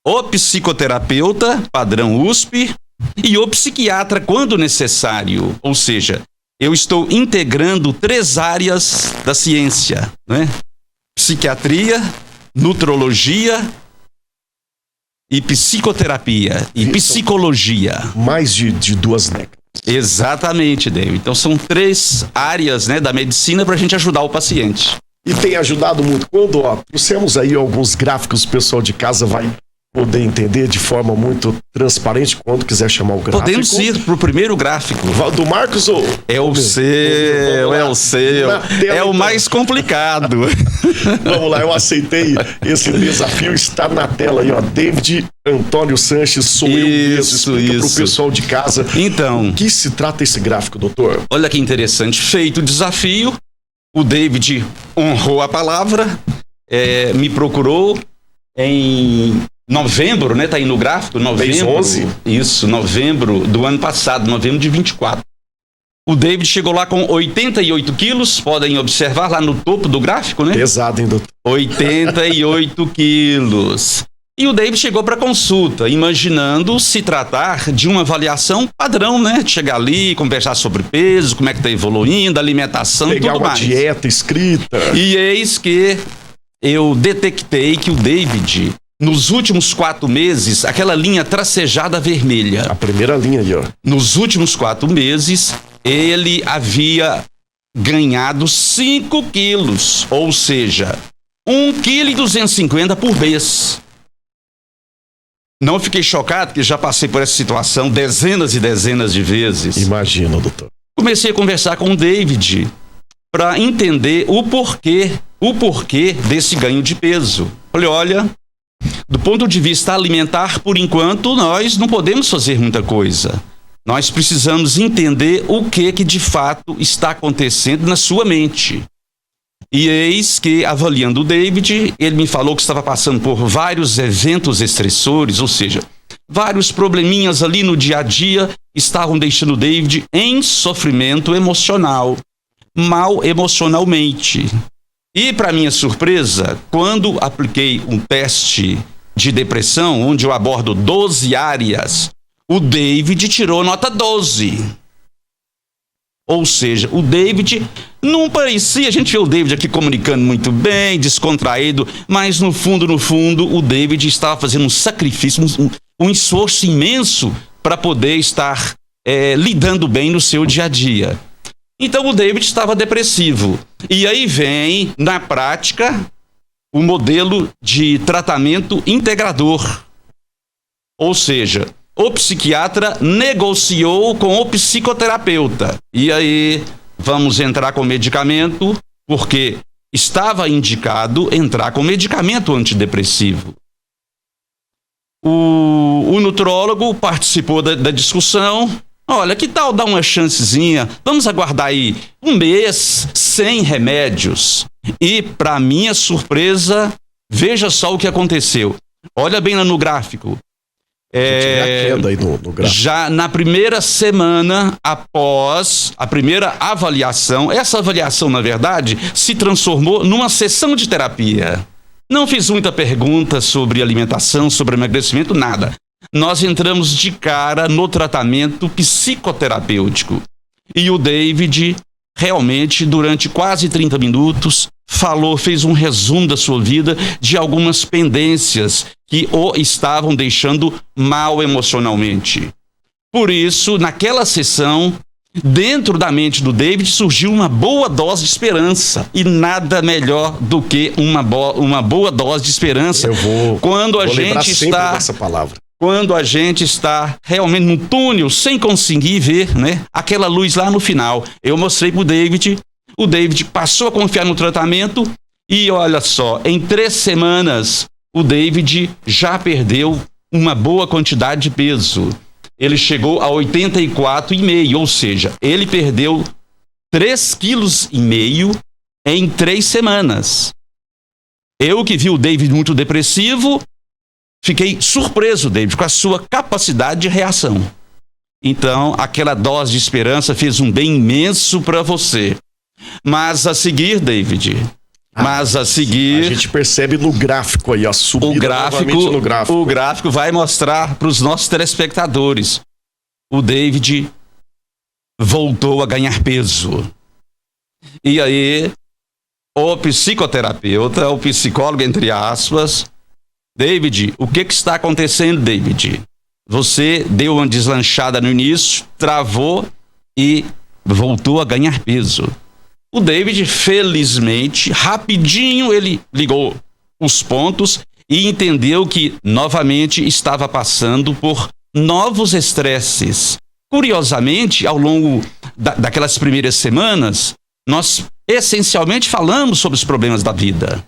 o psicoterapeuta, padrão USP, e o psiquiatra quando necessário. Ou seja, eu estou integrando 3 áreas da ciência, né? Psiquiatria, nutrologia e psicoterapia e psicologia. Mais de 2 décadas. Exatamente, David. Então são 3 áreas, né, da medicina para a gente ajudar o paciente. E tem ajudado muito. Quando trouxemos aí alguns gráficos, o pessoal de casa vai poder entender de forma muito transparente quando quiser chamar o gráfico. Podemos ir pro primeiro gráfico. Do Marcos ou... É o seu. É o mais complicado. Vamos lá, eu aceitei esse desafio. Está na tela aí, ó. David Antônio Sanches, sou eu mesmo. Explica pro pessoal de casa. Então, o que se trata esse gráfico, doutor? Olha que interessante. Feito o desafio, o David honrou a palavra, me procurou em novembro, né? Tá aí no gráfico, novembro. 11? Isso, novembro do ano passado, novembro de 24. O David chegou lá com 88 quilos, podem observar lá no topo do gráfico, né? Pesado, hein, doutor? 88 quilos. E o David chegou para consulta, imaginando se tratar de uma avaliação padrão, né? Chegar ali, conversar sobre peso, como é que tá evoluindo, alimentação, pegar tudo uma mais. Dieta escrita. E eis que eu detectei que o David, nos últimos 4 meses, aquela linha tracejada vermelha. A primeira linha ali, ó. Nos últimos 4 meses, ele havia ganhado 5 quilos. Ou seja, 1,250 kg por mês. Não fiquei chocado, porque já passei por essa situação dezenas e dezenas de vezes. Imagina, doutor. Comecei a conversar com o David para entender o porquê desse ganho de peso. Falei, olha, do ponto de vista alimentar, por enquanto, nós não podemos fazer muita coisa. Nós precisamos entender o que de fato está acontecendo na sua mente. E eis que, avaliando o David, ele me falou que estava passando por vários eventos estressores, ou seja, vários probleminhas ali no dia a dia estavam deixando o David em sofrimento emocional, mal emocionalmente. E, para minha surpresa, quando apliquei um teste de depressão, onde eu abordo 12 áreas, o David tirou nota 12. Ou seja, o David não parecia, a gente vê o David aqui comunicando muito bem, descontraído, mas no fundo, o David estava fazendo um sacrifício, um esforço imenso para poder estar lidando bem no seu dia a dia. Então o David estava depressivo. E aí vem, na prática, o modelo de tratamento integrador. Ou seja, o psiquiatra negociou com o psicoterapeuta. E aí vamos entrar com medicamento, porque estava indicado entrar com medicamento antidepressivo. O nutrólogo participou da discussão. Olha, que tal dar uma chancezinha? Vamos aguardar aí 1 mês sem remédios. E, para minha surpresa, veja só o que aconteceu. Olha bem lá no gráfico. Aí no gráfico. Já na primeira semana após a primeira avaliação, essa avaliação, na verdade, se transformou numa sessão de terapia. Não fiz muita pergunta sobre alimentação, sobre emagrecimento, nada. Nós entramos de cara no tratamento psicoterapêutico. E o David, realmente, durante quase 30 minutos, fez um resumo da sua vida, de algumas pendências que o estavam deixando mal emocionalmente. Por isso, naquela sessão, dentro da mente do David surgiu uma boa dose de esperança. E nada melhor do que uma boa dose de esperança. Quando a gente está realmente num túnel, sem conseguir ver, né, aquela luz lá no final. Eu mostrei pro David, o David passou a confiar no tratamento e olha só, em 3 semanas, o David já perdeu uma boa quantidade de peso. Ele chegou a 84,5, ou seja, ele perdeu 3,5 quilos em 3 semanas. Eu que vi o David muito depressivo, fiquei surpreso, David, com a sua capacidade de reação. Então, aquela dose de esperança fez um bem imenso para você. Mas a seguir, David, a gente percebe no gráfico aí, a subida novamente no gráfico. O gráfico vai mostrar para os nossos telespectadores. O David voltou a ganhar peso. E aí, o psicoterapeuta, o psicólogo, entre aspas, David, o que está acontecendo, David? Você deu uma deslanchada no início, travou e voltou a ganhar peso. O David, felizmente, rapidinho ele ligou os pontos e entendeu que novamente estava passando por novos estresses. Curiosamente, ao longo daquelas primeiras semanas, nós essencialmente falamos sobre os problemas da vida.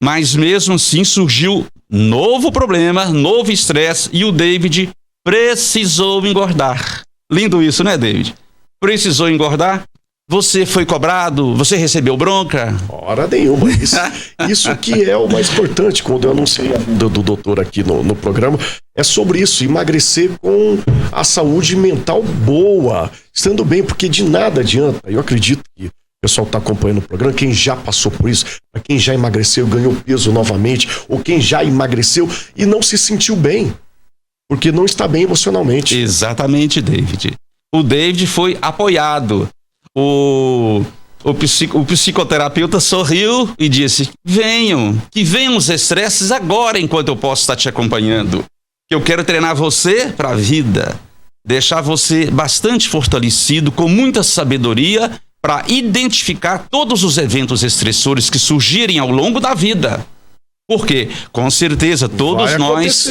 Mas mesmo assim surgiu novo problema, novo estresse e o David precisou engordar. Lindo isso, né, David? Precisou engordar. Você foi cobrado? Você recebeu bronca? Hora nenhuma. Isso que é o mais importante. Quando eu anunciei a vinda do doutor aqui no programa, é sobre isso, emagrecer com a saúde mental boa, estando bem, porque de nada adianta. Eu acredito que o pessoal está acompanhando o programa, quem já passou por isso, para quem já emagreceu, ganhou peso novamente, ou quem já emagreceu e não se sentiu bem, porque não está bem emocionalmente. Exatamente, David. O David foi apoiado. O psicoterapeuta sorriu e disse: que venham os estresses agora, enquanto eu posso estar te acompanhando. Que eu quero treinar você para a vida, deixar você bastante fortalecido, com muita sabedoria, para identificar todos os eventos estressores que surgirem ao longo da vida. Porque, com certeza, todos nós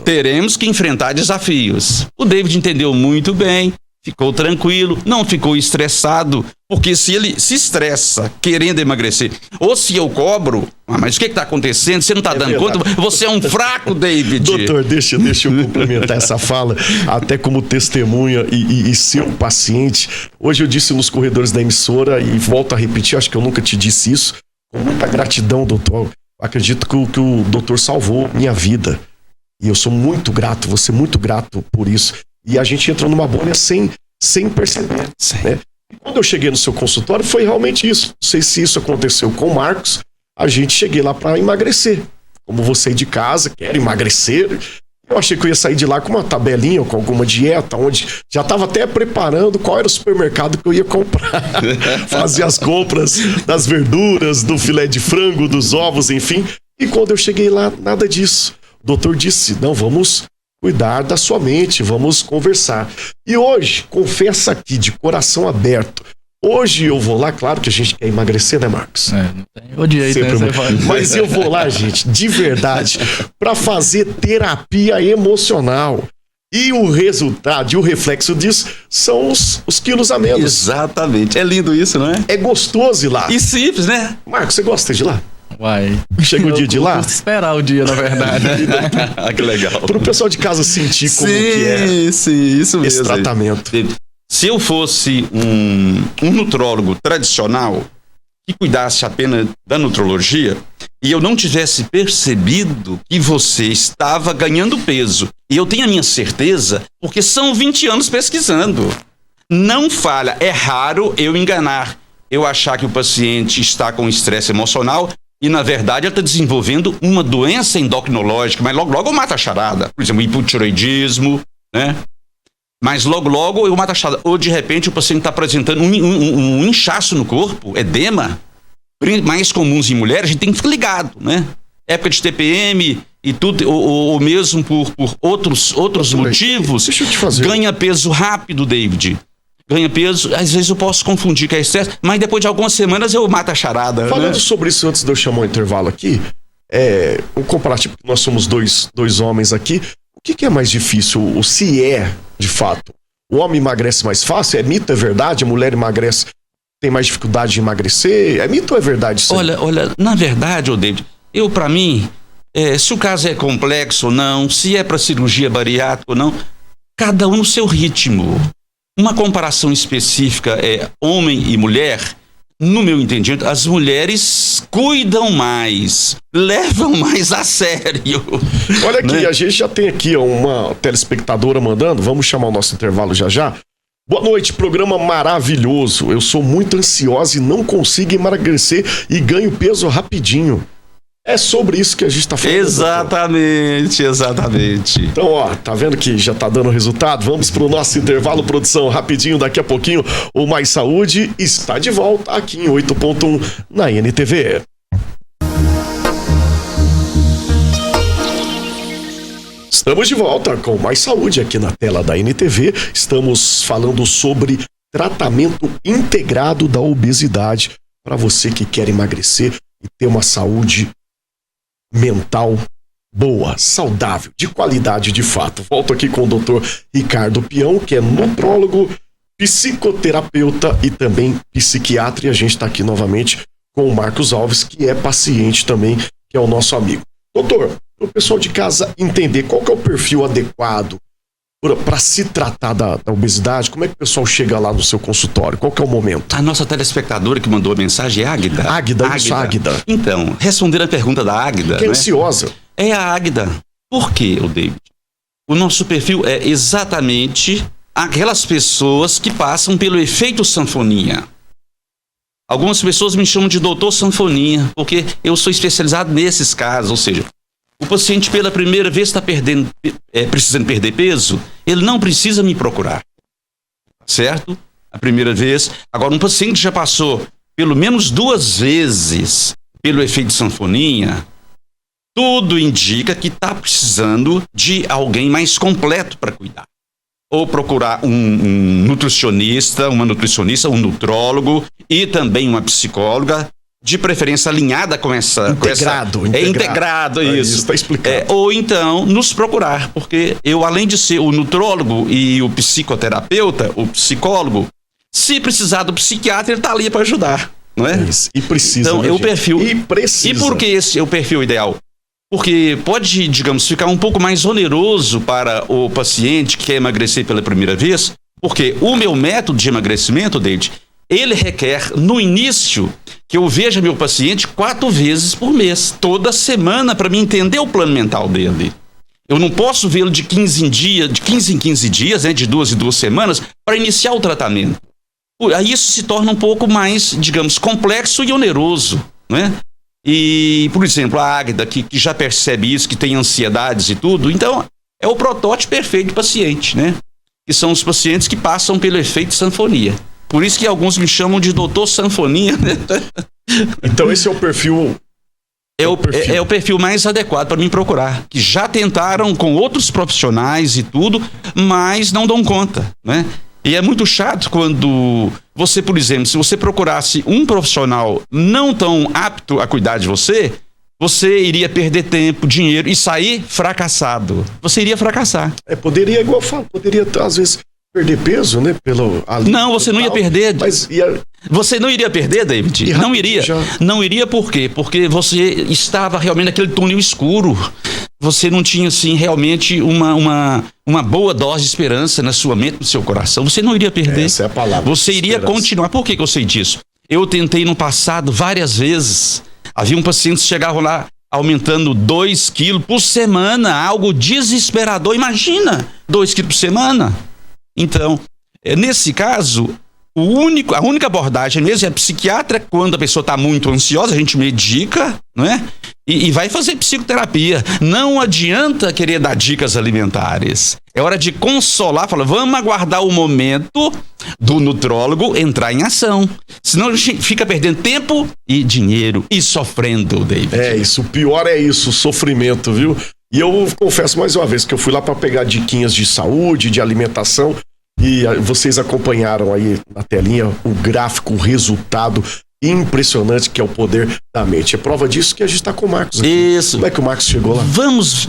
teremos que enfrentar desafios. O David entendeu muito bem. Ficou tranquilo, não ficou estressado, porque se ele se estressa querendo emagrecer, ou se eu cobro, mas o que está acontecendo? Você não está dando conta? Você é um fraco, David. Doutor, deixa eu complementar essa fala, até como testemunha e seu paciente. Hoje eu disse nos corredores da emissora, e volto a repetir, acho que eu nunca te disse isso, com muita gratidão, doutor. Acredito que o doutor salvou minha vida. E eu sou muito grato, vou ser muito grato por isso. E a gente entrou numa bolha sem perceber, né? E quando eu cheguei no seu consultório, foi realmente isso. Não sei se isso aconteceu com o Marcos. A gente cheguei lá para emagrecer. Como você de casa, quer emagrecer, Eu achei que eu ia sair de lá com uma tabelinha, com alguma dieta, onde já estava até preparando qual era o supermercado que eu ia comprar. Fazer as compras das verduras, do filé de frango, dos ovos, enfim. E quando eu cheguei lá, nada disso. O doutor disse, não, vamos cuidar da sua mente, vamos conversar. E hoje, confesso aqui, de coração aberto, hoje eu vou lá, claro que a gente quer emagrecer, né, Marcos? Não tem o direito, Sempre né? Você faz. Mas eu vou lá, gente, de verdade, para fazer terapia emocional. E o resultado e o reflexo disso são os quilos a menos. Exatamente. É lindo isso, não é? É gostoso ir lá. E simples, né? Marcos, você gosta de ir lá? Uai. Chega o dia de ir lá? Eu custa esperar o dia, na verdade. Que legal. Para o pessoal de casa sentir como que é Sim, isso mesmo. esse tratamento. Se eu fosse um nutrólogo tradicional que cuidasse apenas da nutrologia e eu não tivesse percebido que você estava ganhando peso, e eu tenho a minha certeza, porque são 20 anos pesquisando, não falha, é raro eu enganar, eu achar que o paciente está com estresse emocional e, na verdade, ele está desenvolvendo uma doença endocrinológica, mas logo eu mato a charada, por exemplo, hipotiroidismo, né? Mas logo eu mato a charada. Ou, de repente, o paciente está apresentando um inchaço no corpo, edema, mais comuns em mulheres, a gente tem que ficar ligado, né? Época de TPM e tudo, ou mesmo por outros motivos, deixa eu te fazer. ganha peso rápido, David. Ganha peso, às vezes eu posso confundir que é estresse, mas depois de algumas semanas eu mato a charada. Falando né? sobre isso, antes de eu chamar o intervalo aqui, um comparativo, nós somos dois homens aqui, o que é mais difícil? Se é, de fato, o homem emagrece mais fácil? É mito, é verdade? A mulher emagrece, tem mais dificuldade de emagrecer? É mito ou é verdade isso aí? Olha, na verdade, David, pra mim, se o caso é complexo ou não, se é para cirurgia bariátrica ou não, cada um no seu ritmo. Uma comparação específica é homem e mulher, no meu entendimento, as mulheres cuidam mais, levam mais a sério. Olha aqui, né? A gente já tem aqui uma telespectadora mandando, vamos chamar o nosso intervalo já. Boa noite, programa maravilhoso. Eu sou muito ansiosa e não consigo emagrecer e ganho peso rapidinho. É sobre isso que a gente tá falando. Exatamente. Então, tá vendo que já tá dando resultado? Vamos pro nosso intervalo, produção, rapidinho, daqui a pouquinho. O Mais Saúde está de volta aqui em 8.1 na NTV. Estamos de volta com Mais Saúde aqui na tela da NTV. Estamos falando sobre tratamento integrado da obesidade para você que quer emagrecer e ter uma saúde mental boa, saudável, de qualidade de fato. Volto aqui com o Dr. Ricardo Peão, que é nutrólogo, psicoterapeuta e também psiquiatra. E a gente está aqui novamente com o Marcos Alves, que é paciente também, que é o nosso amigo. Doutor, para o pessoal de casa entender qual que é o perfil adequado para se tratar da obesidade, como é que o pessoal chega lá no seu consultório? Qual que é o momento? A nossa telespectadora que mandou a mensagem é Águida. Águida. Então, respondendo a pergunta da Águida, que é né? ansiosa. É a Águida. Por quê, David? O nosso perfil é exatamente aquelas pessoas que passam pelo efeito sanfoninha. Algumas pessoas me chamam de doutor sanfoninha, porque eu sou especializado nesses casos, ou seja, o paciente pela primeira vez está precisando perder peso, ele não precisa me procurar, certo? A primeira vez. Agora, um paciente já passou pelo menos 2 vezes pelo efeito sanfoninha, tudo indica que está precisando de alguém mais completo para cuidar. Ou procurar um nutricionista, uma nutricionista, um nutrólogo e também uma psicóloga, de preferência alinhada com essa... Integrado, isso. Está explicado. Ou então nos procurar, porque eu, além de ser o nutrólogo e o psicoterapeuta, o psicólogo, se precisar do psiquiatra, ele está ali para ajudar, não é? Isso. E precisa, então, né, o perfil... E precisa. E por que esse é o perfil ideal? Porque pode, digamos, ficar um pouco mais oneroso para o paciente que quer emagrecer pela primeira vez, porque o meu método de emagrecimento, David, ele requer, no início, que eu veja meu paciente 4 vezes por mês, toda semana, para me entender o plano mental dele. Eu não posso vê-lo de 15 em 15 dias, né, de 2 em 2 semanas, para iniciar o tratamento. Aí isso se torna um pouco mais, digamos, complexo e oneroso, né? E, por exemplo, a Águida, que já percebe isso, que tem ansiedades e tudo, então é o protótipo perfeito do paciente, né? Que são os pacientes que passam pelo efeito sanfonia. Por isso que alguns me chamam de doutor sanfonia, né? Então esse é o perfil... É o perfil mais adequado para mim procurar. Que já tentaram com outros profissionais e tudo, mas não dão conta, né? E é muito chato quando você, por exemplo, se você procurasse um profissional não tão apto a cuidar de você, você iria perder tempo, dinheiro e sair fracassado. Você iria fracassar. Poderia, igual eu falo, poderia às vezes perder peso, né? Não, você não ia perder. Mas Você não iria perder, David? Não iria. Não iria por quê? Porque você estava realmente naquele túnel escuro. Você não tinha, assim, realmente uma boa dose de esperança na sua mente, no seu coração. Você não iria perder. Essa é a palavra. Você iria continuar. Por que eu sei disso? Eu tentei no passado várias vezes. Havia pacientes que chegavam lá aumentando 2 quilos por semana. Algo desesperador. Imagina, 2 quilos por semana. Então, nesse caso... A única abordagem mesmo é psiquiatra. Quando a pessoa está muito ansiosa, a gente medica, não é? E vai fazer psicoterapia. Não adianta querer dar dicas alimentares. É hora de consolar, falar, vamos aguardar o momento do nutrólogo entrar em ação. Senão a gente fica perdendo tempo e dinheiro e sofrendo, David. É isso, o pior é isso, o sofrimento, viu? E eu confesso mais uma vez que eu fui lá para pegar diquinhas de saúde, de alimentação. E vocês acompanharam aí na telinha o gráfico, o resultado impressionante que é o poder da mente. É prova disso que a gente está com o Marcos aqui. Isso. Como é que o Marcos chegou lá? Vamos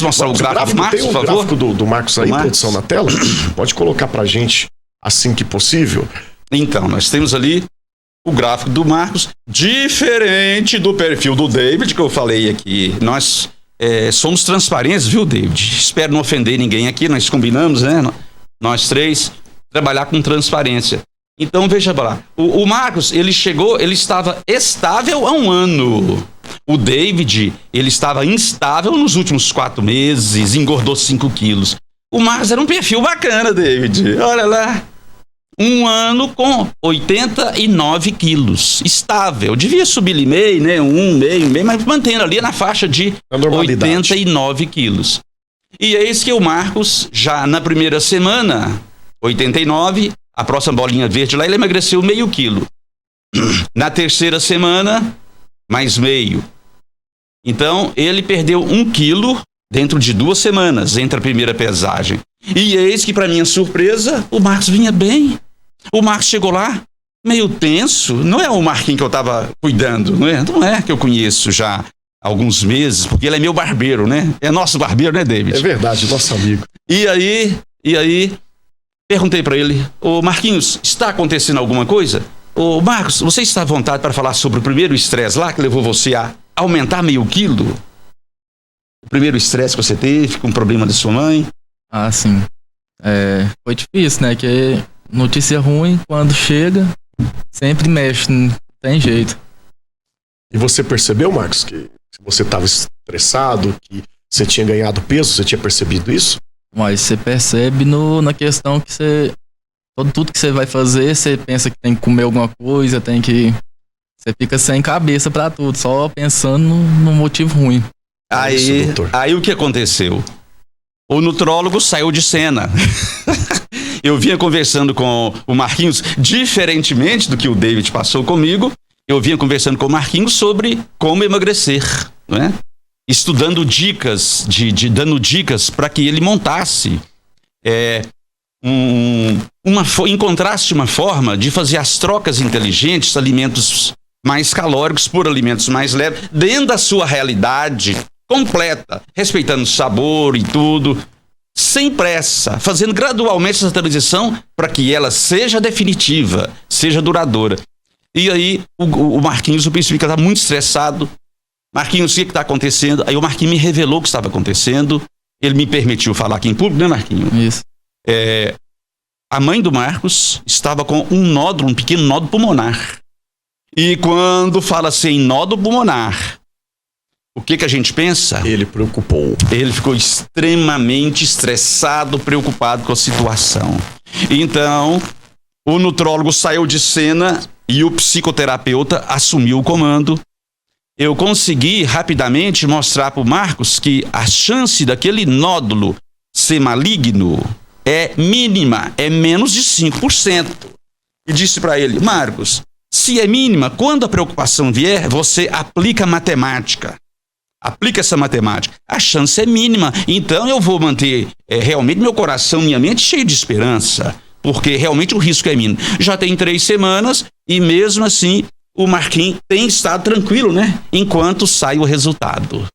mostrar o gráfico do Marcos, por favor? Tem um gráfico do Marcos aí, produção na tela? Pode colocar pra gente assim que possível. Então, nós temos ali o gráfico do Marcos, diferente do perfil do David, que eu falei aqui. Nós somos transparentes, viu, David? Espero não ofender ninguém aqui, nós combinamos, né? Nós três, trabalhar com transparência. Então, veja lá, o Marcos, ele estava estável há 1 ano. O David, ele estava instável nos últimos 4 meses, engordou 5 quilos. O Marcos era um perfil bacana, David. Olha lá, 1 ano com 89 quilos, estável. Devia subir ali meio, né? Meio, mas mantendo ali na faixa de 89 quilos. E eis que o Marcos, já na primeira semana, 89, a próxima bolinha verde lá, ele emagreceu meio quilo. Na terceira semana, mais meio. Então, ele perdeu 1 quilo dentro de 2 semanas, entre a primeira pesagem. E eis que, para minha surpresa, o Marcos vinha bem. O Marcos chegou lá, meio tenso. Não é o Marquinhos que eu estava cuidando, não é que eu conheço já alguns meses, porque ele é meu barbeiro, né? É nosso barbeiro, né, David? É verdade, nosso amigo. E aí, perguntei para ele, ô Marquinhos, está acontecendo alguma coisa? Ô Marcos, você está à vontade para falar sobre o primeiro estresse lá que levou você a aumentar meio quilo? O primeiro estresse que você teve com o problema da sua mãe? Ah, sim. Foi difícil, né? Que notícia ruim, quando chega, sempre mexe, não tem jeito. E você percebeu, Marcos, que você estava estressado, que você tinha ganhado peso? Você tinha percebido isso? Mas você percebe na questão que você... Tudo que você vai fazer, você pensa que tem que comer alguma coisa, você fica sem cabeça pra tudo, só pensando no motivo ruim. Aí o que aconteceu? O nutrólogo saiu de cena. Eu vinha conversando com o Marquinhos, diferentemente do que o David passou comigo, eu vinha conversando com o Marquinhos sobre como emagrecer, não é? Estudando dicas, dando dicas para que ele montasse, encontrasse uma forma de fazer as trocas inteligentes, alimentos mais calóricos por alimentos mais leves, dentro da sua realidade completa, respeitando o sabor e tudo, sem pressa, fazendo gradualmente essa transição para que ela seja definitiva, seja duradoura. E aí, o Marquinhos, o princípio, estava muito estressado. Marquinhos, o que está acontecendo? Aí o Marquinhos me revelou o que estava acontecendo. Ele me permitiu falar aqui em público, né, Marquinhos? Isso. A mãe do Marcos estava com um pequeno nódulo pulmonar. E quando fala-se em nódulo pulmonar, o que a gente pensa? Ele preocupou. Ele ficou extremamente estressado, preocupado com a situação. Então, o nutrólogo saiu de cena e o psicoterapeuta assumiu o comando. Eu consegui rapidamente mostrar para o Marcos que a chance daquele nódulo ser maligno é mínima, é menos de 5%. E disse para ele: Marcos, se é mínima, quando a preocupação vier, você aplica matemática. Aplica essa matemática. A chance é mínima. Então eu vou manter realmente meu coração, minha mente cheio de esperança, porque realmente o risco é mínimo. Já tem 3 semanas e mesmo assim o Marquinhos tem estado tranquilo, né? Enquanto sai o resultado.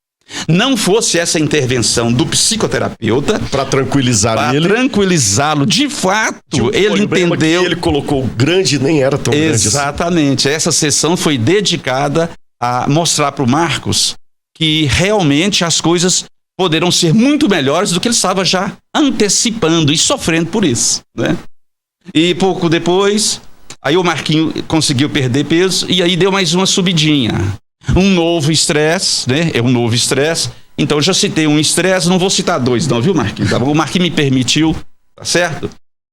Não fosse essa intervenção do psicoterapeuta para tranquilizar ele, tranquilizá-lo, de fato, ele entendeu que ele colocou grande, nem era tão grande assim. Exatamente. Essa sessão foi dedicada a mostrar para o Marcos que realmente as coisas poderão ser muito melhores do que ele estava já antecipando e sofrendo por isso, né? E pouco depois, aí o Marquinho conseguiu perder peso e aí deu mais uma subidinha. Um novo estresse, né? É um novo estresse. Então, já citei um estresse, não vou citar 2 não, viu, Marquinhos? Tá bom? O Marquinhos me permitiu, tá certo?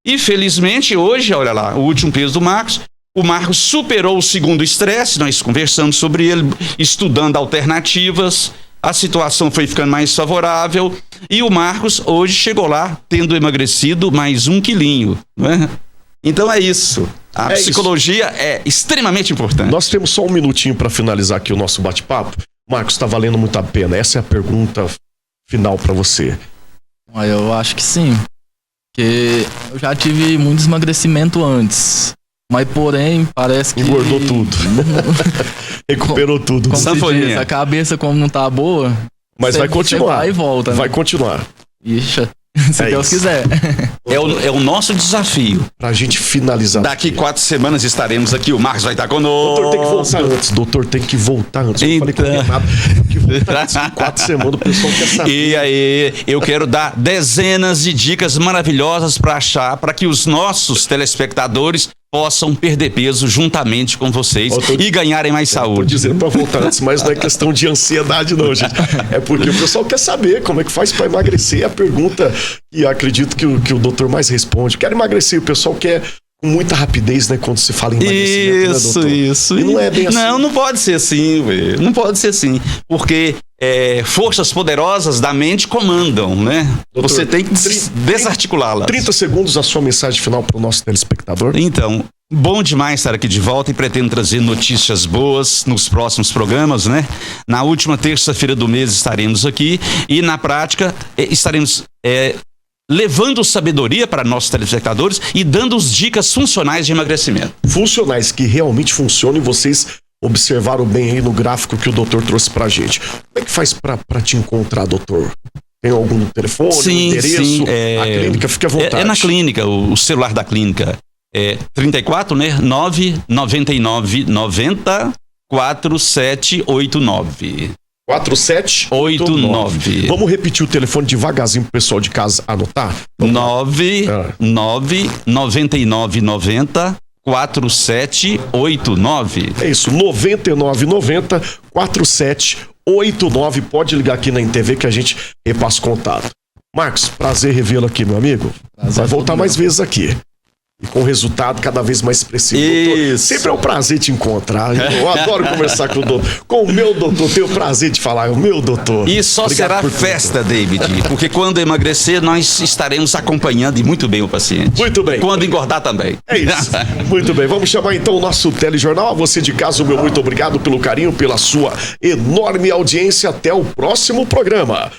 E, felizmente, hoje, olha lá, o último peso do Marcos, o Marcos superou o segundo estresse, nós conversamos sobre ele, estudando alternativas, a situação foi ficando mais favorável, e o Marcos hoje chegou lá, tendo emagrecido mais 1 quilinho, não é? Então é isso. A psicologia é extremamente importante. Nós temos só 1 minutinho para finalizar aqui o nosso bate-papo. Marcos, está valendo muito a pena? Essa é a pergunta final para você. Eu acho que sim. Porque eu já tive muito emagrecimento antes. Mas, porém, parece que... Engordou tudo. Recuperou tudo. Como se diz, a cabeça, como não tá boa... Mas vai continuar. Vai e volta, né? Vai continuar. Ixi, se Deus quiser. É o nosso desafio. Pra gente finalizar. Daqui 4 semanas estaremos aqui. O Marcos vai estar conosco. Doutor tem que voltar antes. Doutor tem que voltar antes. Eu falei com o Renato. Tem que voltar antes de 4 semanas. O pessoal quer saber. E aí, eu quero dar dezenas de dicas maravilhosas para que os nossos telespectadores possam perder peso juntamente com vocês e ganharem mais saúde. Tô dizendo para voltar antes, mas não é questão de ansiedade não, gente. É porque o pessoal quer saber como é que faz para emagrecer. É a pergunta que eu acredito que o doutor mais responde. Quero emagrecer, o pessoal quer com muita rapidez, né, quando se fala em emagrecimento, isso, né, doutor? Isso. E não é bem assim. Não pode ser assim, velho. Não pode ser assim, porque forças poderosas da mente comandam, né? Doutor, você tem que desarticulá-las. 30 segundos a sua mensagem final para o nosso telespectador. Então, bom demais estar aqui de volta e pretendo trazer notícias boas nos próximos programas, né? Na última terça-feira do mês estaremos aqui e na prática estaremos levando sabedoria para nossos telespectadores e dando as dicas funcionais de emagrecimento. Funcionais que realmente funcionam e vocês observaram bem aí no gráfico que o doutor trouxe pra gente. Como é que faz pra te encontrar, doutor? Tem algum telefone, endereço? Sim, a clínica, fique à vontade. É na clínica, o celular da clínica é 34, né? 999 90 4789. 4789. Vamos repetir o telefone devagarzinho pro pessoal de casa anotar? 99 90 4789. É isso, 9990 4789. Pode ligar aqui na NTV que a gente repassa o contato. Marcos, prazer revê-lo aqui, meu amigo. Vai voltar mais vezes aqui. E com resultado cada vez mais expressivo. Doutor, sempre é um prazer te encontrar. Eu adoro conversar com o doutor. Com o meu doutor, tenho o prazer de falar. O meu doutor. E só será festa, David. Porque quando emagrecer, nós estaremos acompanhando e muito bem o paciente. Muito bem. Quando engordar também. É isso. Muito bem. Vamos chamar então o nosso telejornal. A você de casa, o meu muito obrigado pelo carinho, pela sua enorme audiência. Até o próximo programa.